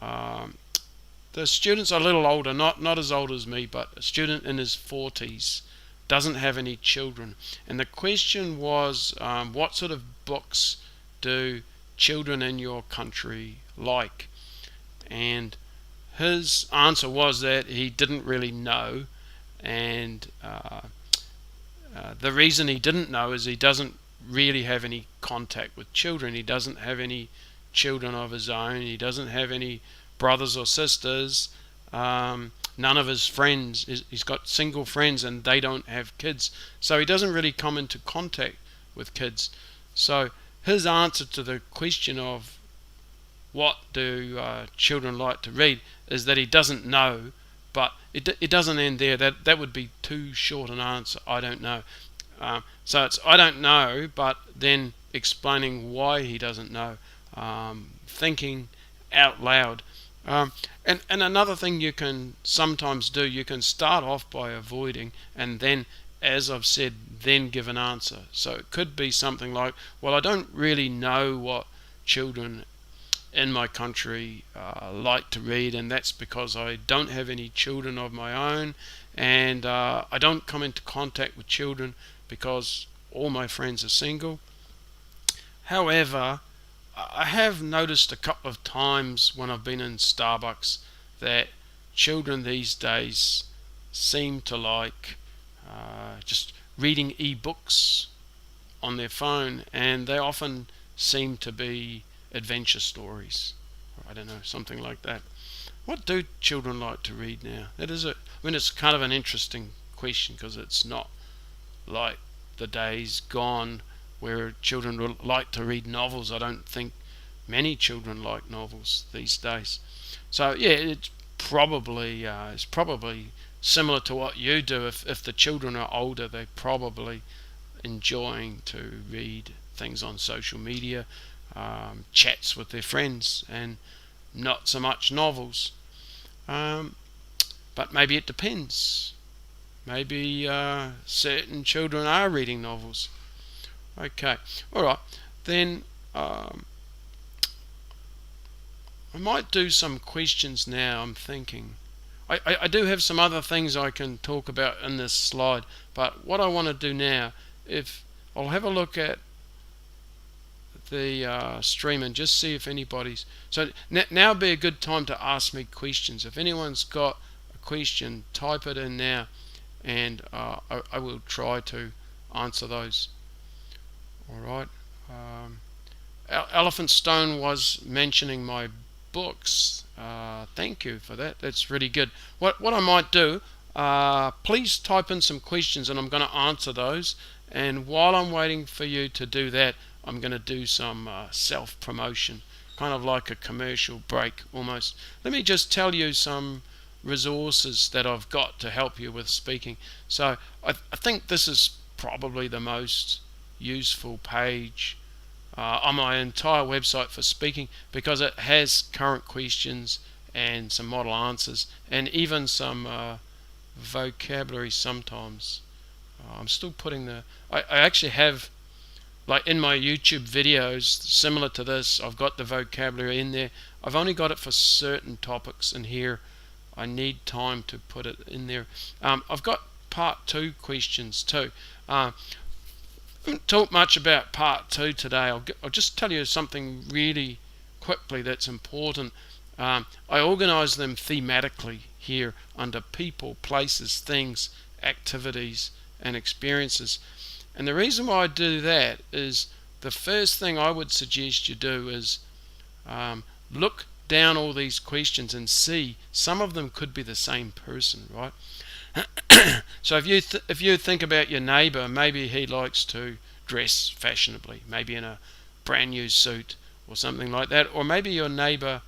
the student's a little older, not as old as me, but a student in his 40s, doesn't have any children, and the question was, what sort of books do children in your country like? And his answer was that he didn't really know, and the reason he didn't know is he doesn't really have any contact with children. He doesn't have any children of his own. He doesn't have any brothers or sisters. None of his friends, he's got single friends and they don't have kids, so he doesn't really come into contact with kids. So his answer to the question of what do children like to read is that he doesn't know, but it doesn't end there. That would be too short an answer. I don't know. So it's I don't know, but then explaining why he doesn't know, thinking out loud. And another thing you can sometimes do, you can start off by avoiding, and then, as I've said, then give an answer. So it could be something like, well, I don't really know what children in my country like to read, and that's because I don't have any children of my own, and I don't come into contact with children because all my friends are single. However, I have noticed a couple of times when I've been in Starbucks that children these days seem to like just reading e-books on their phone, and they often seem to be adventure stories, or I don't know, something like that. What do children like to read now? It's kind of an interesting question, because it's not like the days gone where children would like to read novels. I don't think many children like novels these days. So yeah, it's probably similar to what you do. If the children are older, they're probably enjoying to read things on social media, chats with their friends, and not so much novels. But maybe it depends. Maybe certain children are reading novels. Okay, alright, then I might do some questions now. I'm thinking I do have some other things I can talk about in this slide, but what I want to do now, if I'll have a look at the stream and just see if anybody's, so now would be a good time to ask me questions. If anyone's got a question, type it in now, and I will try to answer those. Alright, Elephant Stone was mentioning my books. Thank you for that. That's really good. What I might do, please type in some questions and I'm going to answer those, and while I'm waiting for you to do that, I'm going to do some self-promotion, kind of like a commercial break almost. Let me just tell you some resources that I've got to help you with speaking. So I think this is probably the most useful page on my entire website for speaking, because it has current questions and some model answers, and even some vocabulary sometimes. I'm still putting I actually have, like in my YouTube videos similar to this, I've got the vocabulary in there. I've only got it for certain topics, and here I need time to put it in there. I've got part 2 questions too. I haven't talked much about part 2 today. I'll just tell you something really quickly that's important. I organise them thematically here under people, places, things, activities and experiences. And the reason why I do that is the first thing I would suggest you do is look down all these questions and see some of them could be the same person, right? So if you think about your neighbour, maybe he likes to dress fashionably, maybe in a brand new suit or something like that, or maybe your neighbour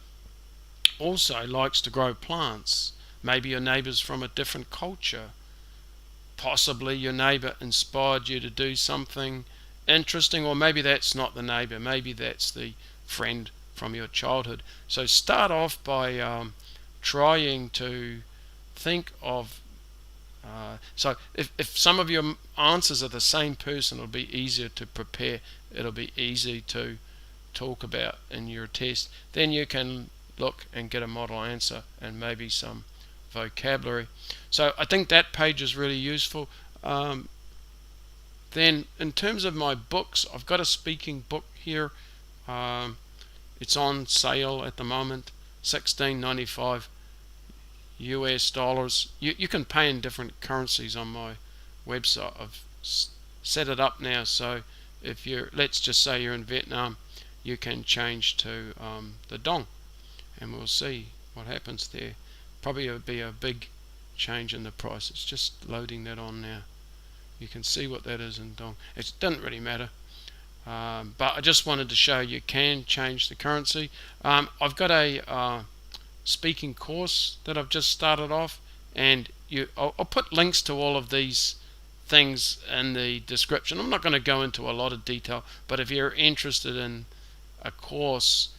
also likes to grow plants. Maybe your neighbour's from a different culture. Possibly your neighbour inspired you to do something interesting, or maybe that's not the neighbour, maybe that's the friend from your childhood. So start off by trying to think of so if some of your answers are the same person, it'll be easier to prepare, it'll be easy to talk about in your test. Then you can look and get a model answer and maybe some vocabulary. So I think that page is really useful. Then in terms of my books, I've got a speaking book here. It's on sale at the moment, $16.95 US. You can pay in different currencies on my website. I've set it up now, so if you're, let's just say you're in Vietnam, you can change to the dong, and we'll see what happens there. Probably it would be a big change in the price. It's just loading that on now. You can see what that is in dong. It doesn't really matter, but I just wanted to show you can change the currency. I've got a speaking course that I've just started off, and I'll put links to all of these things in the description. I'm not going to go into a lot of detail, but if you're interested in a course,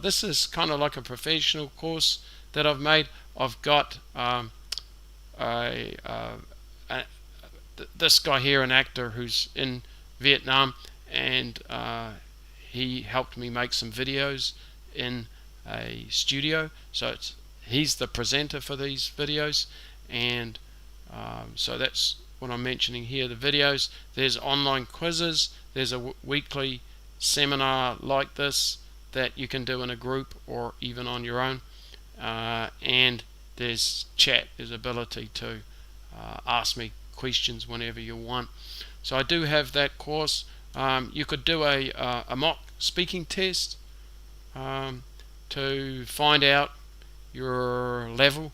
this is kind of like a professional course that I've made. I've got this guy here, an actor who's in Vietnam, and he helped me make some videos in a studio, so he's the presenter for these videos, and so that's what I'm mentioning here, the videos. There's online quizzes, there's a weekly seminar like this that you can do in a group or even on your own, and there's chat, there's ability to ask me questions whenever you want. So I do have that course. You could do a mock speaking test to find out your level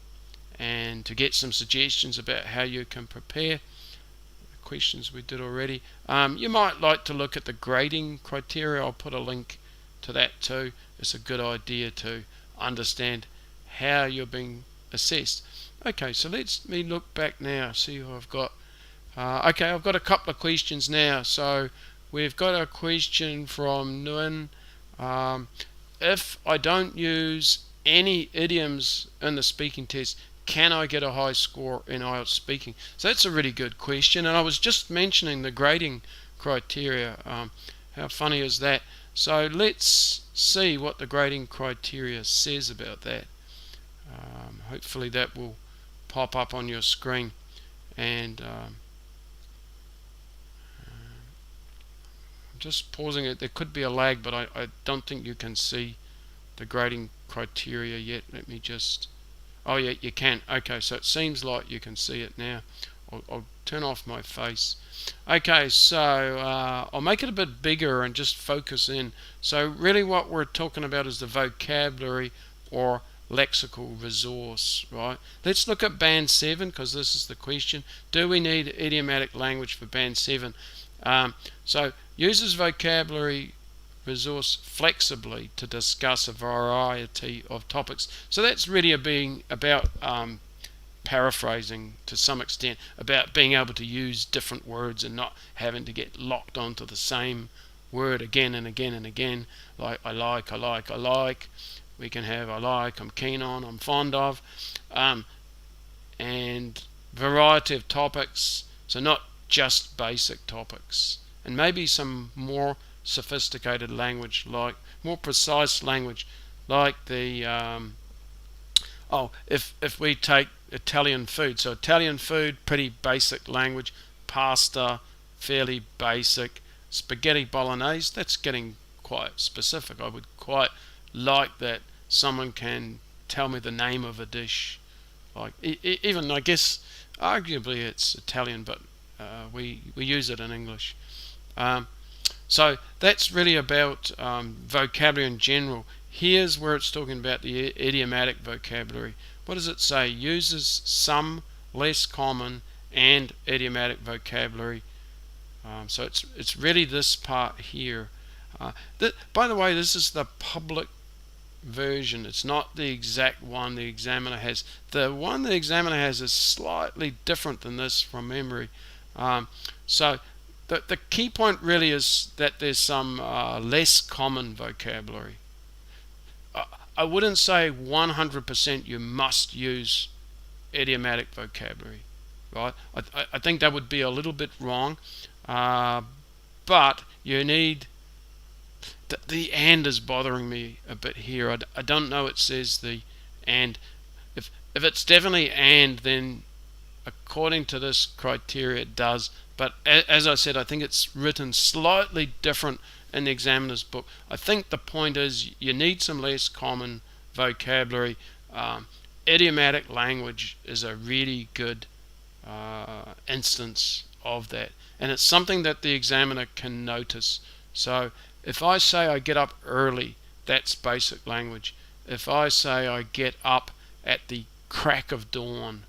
and to get some suggestions about how you can prepare. The questions we did already. You might like to look at the grading criteria. I'll put a link to that too. It's a good idea to understand how you're being assessed. Okay, so let's me look back now, see who I've got. Okay, I've got a couple of questions now. So we've got a question from Nguyen. If I don't use any idioms in the speaking test, can I get a high score in IELTS speaking? So that's a really good question, and I was just mentioning the grading criteria. How funny is that? So let's see what the grading criteria says about that. Hopefully that will pop up on your screen, and I'm just pausing it. There could be a lag, but I don't think you can see the grading criteria yet. Let me just, oh yeah, you can. Okay, so it seems like you can see it now. I'll turn off my face. Okay, so I'll make it a bit bigger and just focus in. So really what we're talking about is the vocabulary or lexical resource, right? Let's look at band 7, because this is the question. Do we need idiomatic language for band 7? So uses vocabulary resource flexibly to discuss a variety of topics. So that's really being about paraphrasing to some extent, about being able to use different words and not having to get locked onto the same word again and again and again, like I like, I like, I like. We can have I like, I'm keen on, I'm fond of, and variety of topics, so not just basic topics, and maybe some more sophisticated language, like more precise language, like the if we take Italian food. So Italian food, pretty basic language. Pasta, fairly basic. Spaghetti bolognese, that's getting quite specific. I would quite like that someone can tell me the name of a dish. Like even, I guess, arguably it's Italian, but we use it in English. So that's really about vocabulary in general. Here's where it's talking about the idiomatic vocabulary. What does it say? Uses some less common and idiomatic vocabulary. So it's really this part here. By the way, this is the public version. It's not the exact one the examiner has. The one the examiner has is slightly different than this from memory. So the key point really is that there's some less common vocabulary. I wouldn't say 100% you must use idiomatic vocabulary, right? I think that would be a little bit wrong, but you need the and is bothering me a bit here. I don't know, it says the and. If it's definitely and, then according to this criteria it does, but as I said, I think it's written slightly different in the examiner's book. I think the point is you need some less common vocabulary. Idiomatic language is a really good instance of that, and it's something that the examiner can notice. So if I say I get up early, that's basic language. If I say I get up at the crack of dawn,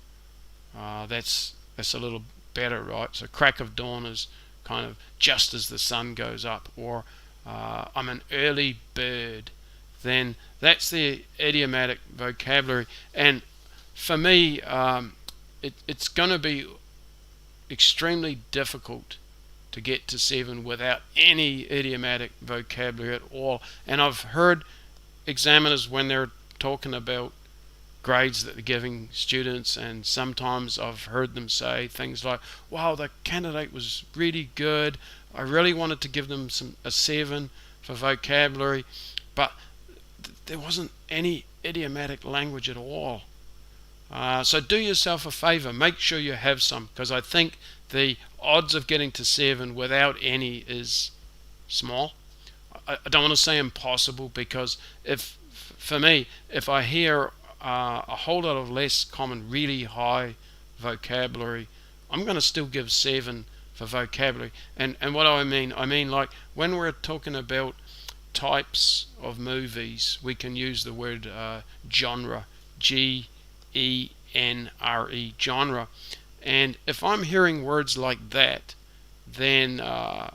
that's a little better, right? So crack of dawn is kind of just as the sun goes up, or I'm an early bird. Then that's the idiomatic vocabulary. And for me, it's going to be extremely difficult to get to 7 without any idiomatic vocabulary at all. And I've heard examiners, when they're talking about grades that they're giving students, and sometimes I've heard them say things like, wow, the candidate was really good, I really wanted to give them a 7 for vocabulary, but there wasn't any idiomatic language at all. So do yourself a favor, make sure you have some, because I think the odds of getting to 7 without any is small. I don't want to say impossible, because for me, if I hear a whole lot of less common, really high vocabulary, I'm going to still give 7 for vocabulary. And what do I mean? I mean, like, when we're talking about types of movies, we can use the word genre, G-E-N-R-E, genre. And if I'm hearing words like that, then I'm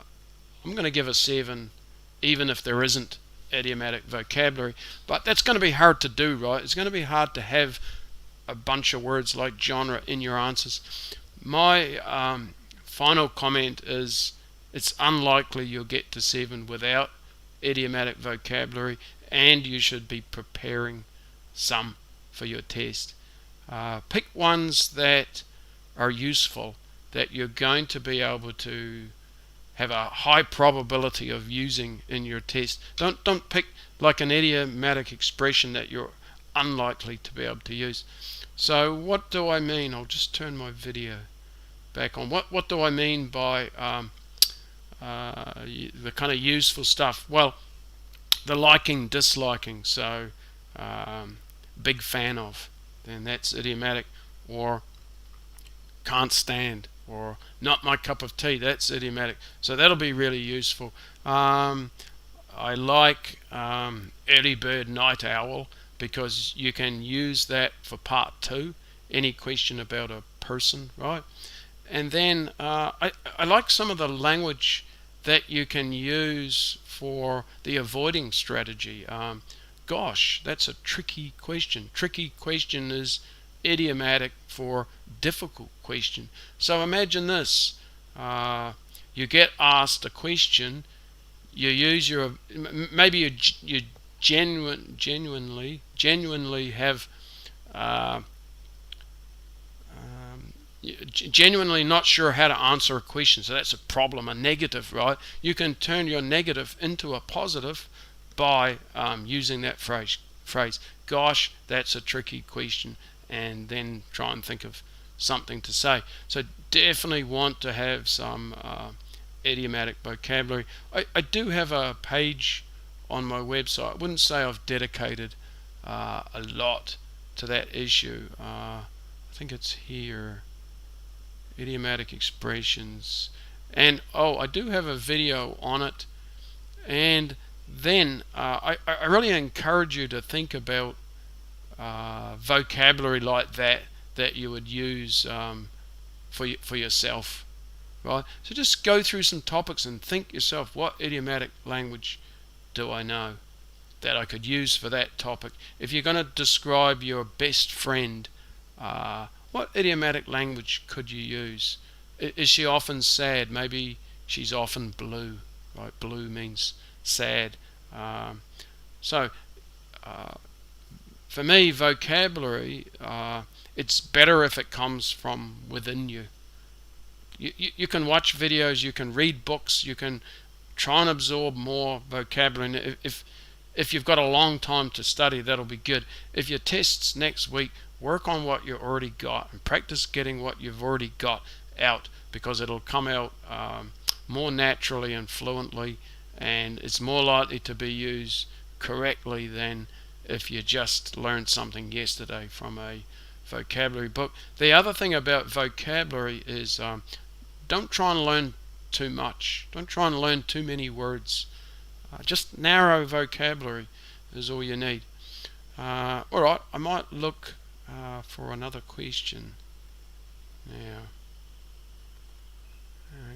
going to give a 7, even if there isn't idiomatic vocabulary. But that's going to be hard to do, right? It's going to be hard to have a bunch of words like genre in your answers. My final comment is it's unlikely you'll get to 7 without idiomatic vocabulary, and you should be preparing some for your test. Pick ones that are useful, that you're going to be able to have a high probability of using in your test. Don't pick like an idiomatic expression that you're unlikely to be able to use. So what do I mean? I'll just turn my video back on. What do I mean by the kind of useful stuff? Well, the liking, disliking. So big fan of, then that's idiomatic. Or can't stand, or not my cup of tea, that's idiomatic. So that'll be really useful. I like early bird, night owl, because you can use that for part 2, any question about a person, right? And then I like some of the language that you can use for the avoiding strategy. Gosh, that's a tricky question. Tricky question is idiomatic for difficult question. So imagine this, you get asked a question, you use your, maybe you genuinely have genuinely not sure how to answer a question. So that's a problem, a negative, right? You can turn your negative into a positive by using that phrase. Gosh, that's a tricky question. and then try and think of something to say. So definitely want to have some idiomatic vocabulary. I do have a page on my website. I wouldn't say I've dedicated a lot to that issue. I think it's here, idiomatic expressions, and I do have a video on it. And then I really encourage you to think about vocabulary like that you would use for yourself, right? So just go through some topics and think yourself, what idiomatic language do I know that I could use for that topic? If you're going to describe your best friend, what idiomatic language could you use? Is she often sad? Maybe she's often blue, right? Blue means sad. So for me, vocabulary, it's better if it comes from within you. You can watch videos, you can read books, you can try and absorb more vocabulary. And if you've got a long time to study, that'll be good. If your tests next week, work on what you already got and practice getting what you've already got out, because it'll come out more naturally and fluently, and it's more likely to be used correctly than if you just learned something yesterday from a vocabulary book. The other thing about vocabulary is don't try and learn too much. Don't try and learn too many words. Just narrow vocabulary is all you need. Alright, I might look for another question now.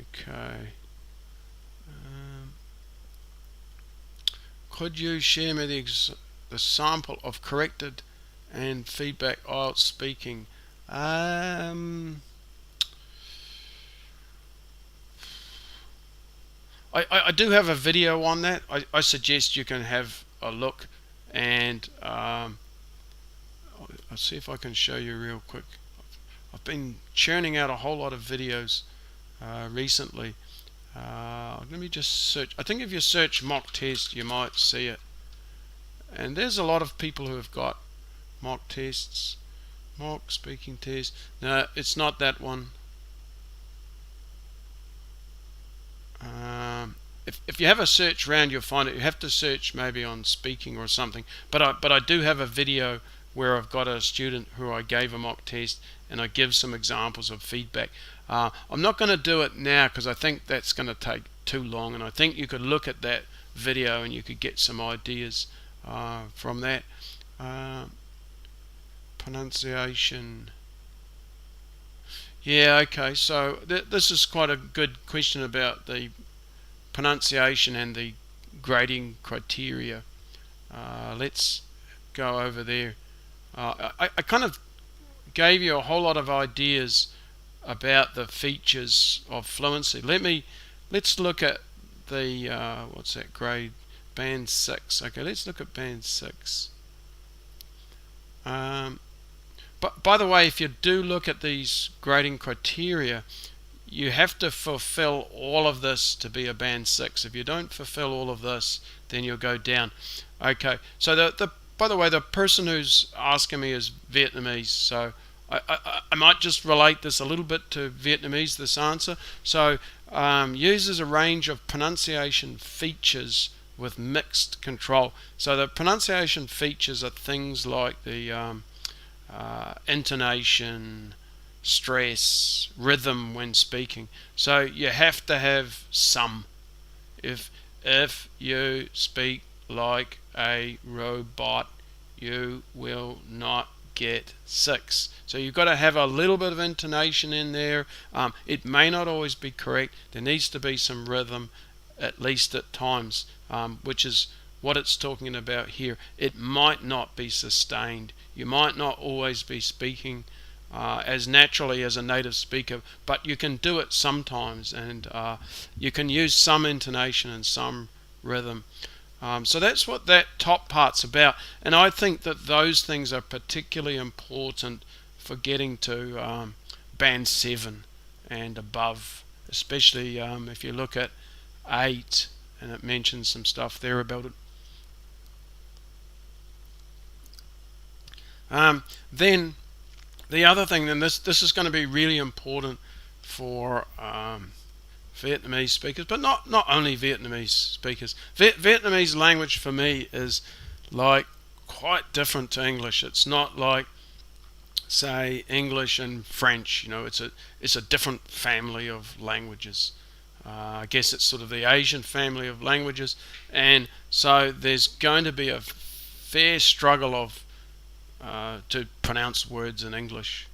Okay. Could you share me the sample of corrected and feedback IELTS speaking? I do have a video on that. I suggest you can have a look, and I'll see if I can show you real quick. I've been churning out a whole lot of videos recently. Let me just search. I think if you search mock test, you might see it. And there's a lot of people who have got mock tests, mock speaking test. No, it's not that one. If you have a search round, you'll find it. You have to search maybe on speaking or something. But I do have a video where I've got a student who I gave a mock test, and I give some examples of feedback. I'm not going to do it now because I think that's going to take too long, and I think you could look at that video and you could get some ideas from that. Pronunciation. Yeah, okay, so this is quite a good question about the pronunciation and the grading criteria. Let's go over there. I kind of gave you a whole lot of ideas about the features of fluency. Let's look at the what's that grade? Band 6. Okay, let's look at band 6. But by the way, if you do look at these grading criteria, you have to fulfill all of this to be a band 6. If you don't fulfill all of this, then you'll go down. Okay, so by the way, the person who's asking me is Vietnamese, so I might just relate this a little bit to Vietnamese, this answer. So uses a range of pronunciation features with mixed control. So the pronunciation features are things like the intonation, stress, rhythm when speaking. So you have to have some. If you speak like a robot, you will not get 6. So you've got to have a little bit of intonation in there. It may not always be correct. There needs to be some rhythm, at least at times, which is what it's talking about here. It might not be sustained. You might not always be speaking as naturally as a native speaker, but you can do it sometimes, and you can use some intonation and some rhythm. So that's what that top part's about, and I think that those things are particularly important for getting to band 7 and above, especially if you look at 8, and it mentions some stuff there about it. Then The other thing, and this is going to be really important for Vietnamese speakers, but not only Vietnamese speakers. Vietnamese language for me is like quite different to English. It's not like, say, English and French. You know, it's a different family of languages. I guess it's sort of the Asian family of languages, and so there's going to be a fair struggle of to pronounce words in English,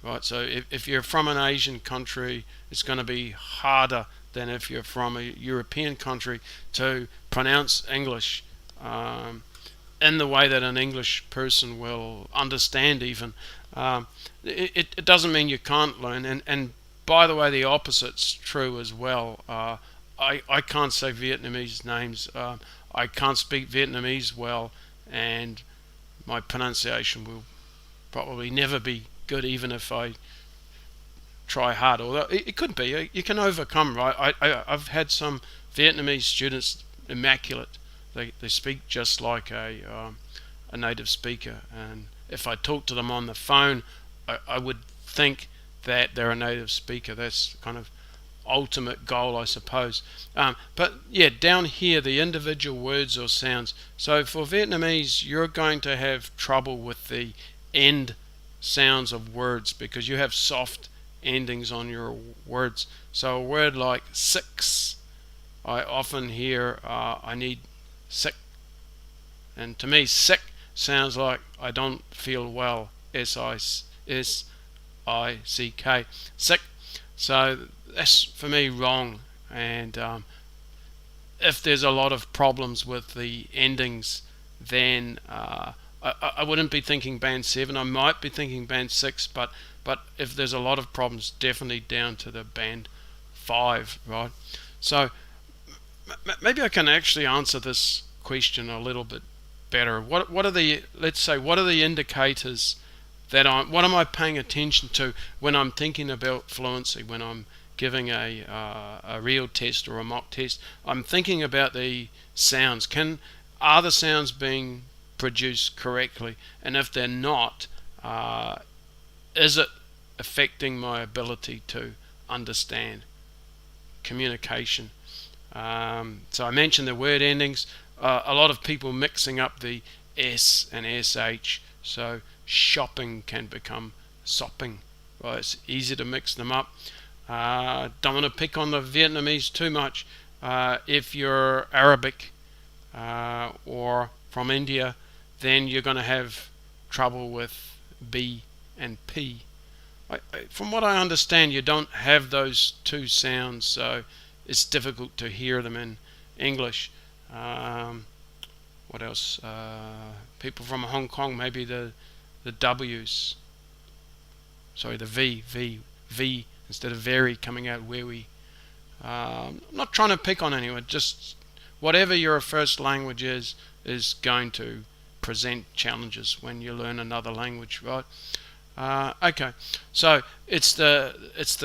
right? So if you're from an Asian country, it's going to be harder than if you're from a European country to pronounce English in the way that an English person will understand even. It doesn't mean you can't learn, and by the way, the opposite's true as well. I can't say Vietnamese names. I can't speak Vietnamese well, and my pronunciation will probably never be good, even if I try hard. Although it could be, you can overcome, right? I've had some Vietnamese students immaculate. They speak just like a native speaker, and if I talk to them on the phone, I would think that they're a native speaker. That's kind of ultimate goal, I suppose. But yeah, down here, the individual words or sounds. So for Vietnamese, you're going to have trouble with the end sounds of words because you have soft endings on your words. So a word like six, I often hear I need sick, and to me sick sounds like I don't feel well. S-I-C-K, sick. So that's for me wrong, and if there's a lot of problems with the endings, then I wouldn't be thinking band 7. I might be thinking band 6, but if there's a lot of problems, definitely down to the band 5, right? So maybe I can actually answer this question a little bit better. What are the, let's say, what are the indicators that what am I paying attention to when I'm thinking about fluency, when I'm giving a real test or a mock test? I'm thinking about the sounds. Are the sounds being produced correctly? And if they're not, is it affecting my ability to understand? Communication. So I mentioned the word endings. A lot of people mixing up the S and SH. So shopping can become sopping. Right? It's easy to mix them up. Don't want to pick on the Vietnamese too much. If you're Arabic or from India, then you're going to have trouble with B and P. From what I understand, you don't have those two sounds, so it's difficult to hear them in English. What else? People from Hong Kong, maybe the W's. Sorry, the V instead of very coming out 𝗿𝗿. I'm not trying to pick on anyone, just whatever your first language is going to present challenges when you learn another language, right? Okay, so it's the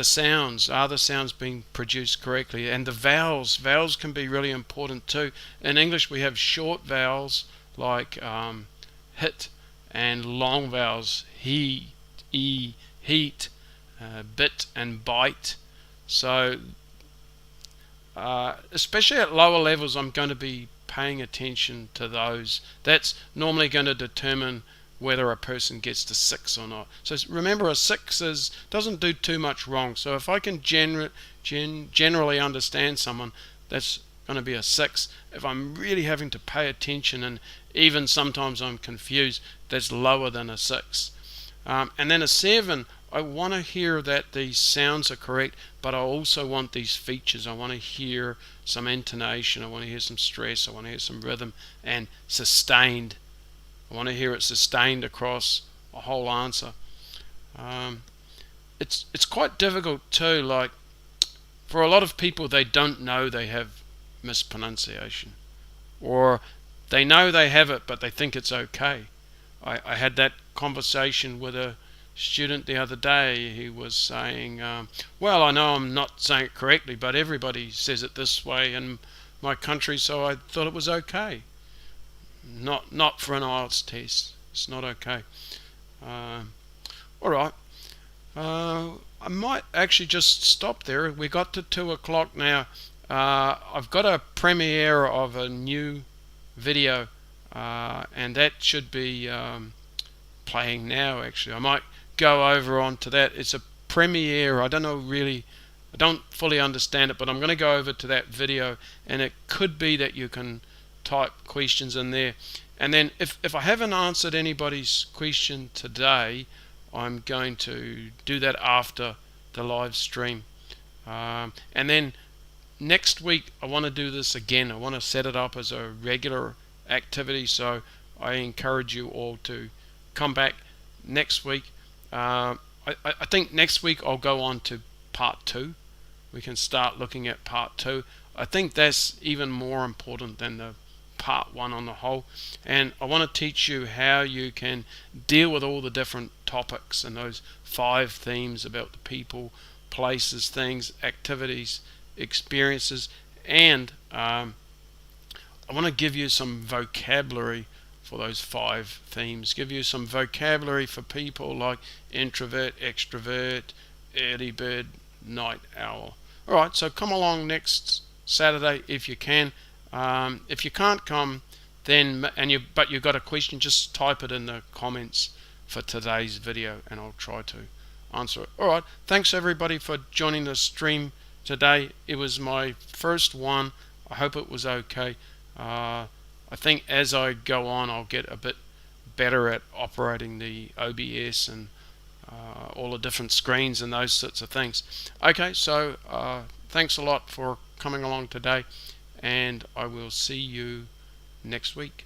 sounds. Are the sounds being produced correctly? And the vowels. Vowels can be really important too. In English, we have short vowels like hit, and long vowels he, heat, bit, and bite. So especially at lower levels, I'm going to be paying attention to those. That's normally going to determine whether a person gets to 6 or not. So remember, a 6 doesn't do too much wrong. So if I can generally understand someone, that's going to be a 6. If I'm really having to pay attention, and even sometimes I'm confused, that's lower than a 6. And then a 7, I want to hear that these sounds are correct, but I also want these features. I want to hear some intonation, I want to hear some stress, I want to hear some rhythm, and sustained. I want to hear it sustained across a whole answer. It's quite difficult too. Like, for a lot of people, they don't know they have mispronunciation, or they know they have it but they think it's okay. I had that conversation with a student the other day. He was saying, well, I know I'm not saying it correctly, but everybody says it this way in my country, so I thought it was okay. Not for an IELTS test. It's not okay. Alright, I might actually just stop there. We got to 2 o'clock now. I've got a premiere of a new video, and that should be playing now. Actually, I might go over onto that. It's a premiere. I don't know really, I don't fully understand it, but I'm going to go over to that video, and it could be that you can type questions in there. And then if I haven't answered anybody's question today, I'm going to do that after the live stream. And then next week I want to do this again. I want to set it up as a regular activity, so I encourage you all to come back next week. I think next week I'll go on to part 2. We can start looking at part 2. I think that's even more important than the part 1 on the whole, and I want to teach you how you can deal with all the different topics and those 5 themes about the people, places, things, activities, experiences, and I want to give you some vocabulary for those 5 themes, give you some vocabulary for people like introvert, extrovert, early bird, night owl. Alright, so come along next Saturday if you can. If you can't come, then but you've got a question, just type it in the comments for today's video and I'll try to answer it. Alright, thanks everybody for joining the stream today. It was my first one. I hope it was okay. I think as I go on I'll get a bit better at operating the OBS and all the different screens and those sorts of things. Okay, so thanks a lot for coming along today, and I will see you next week.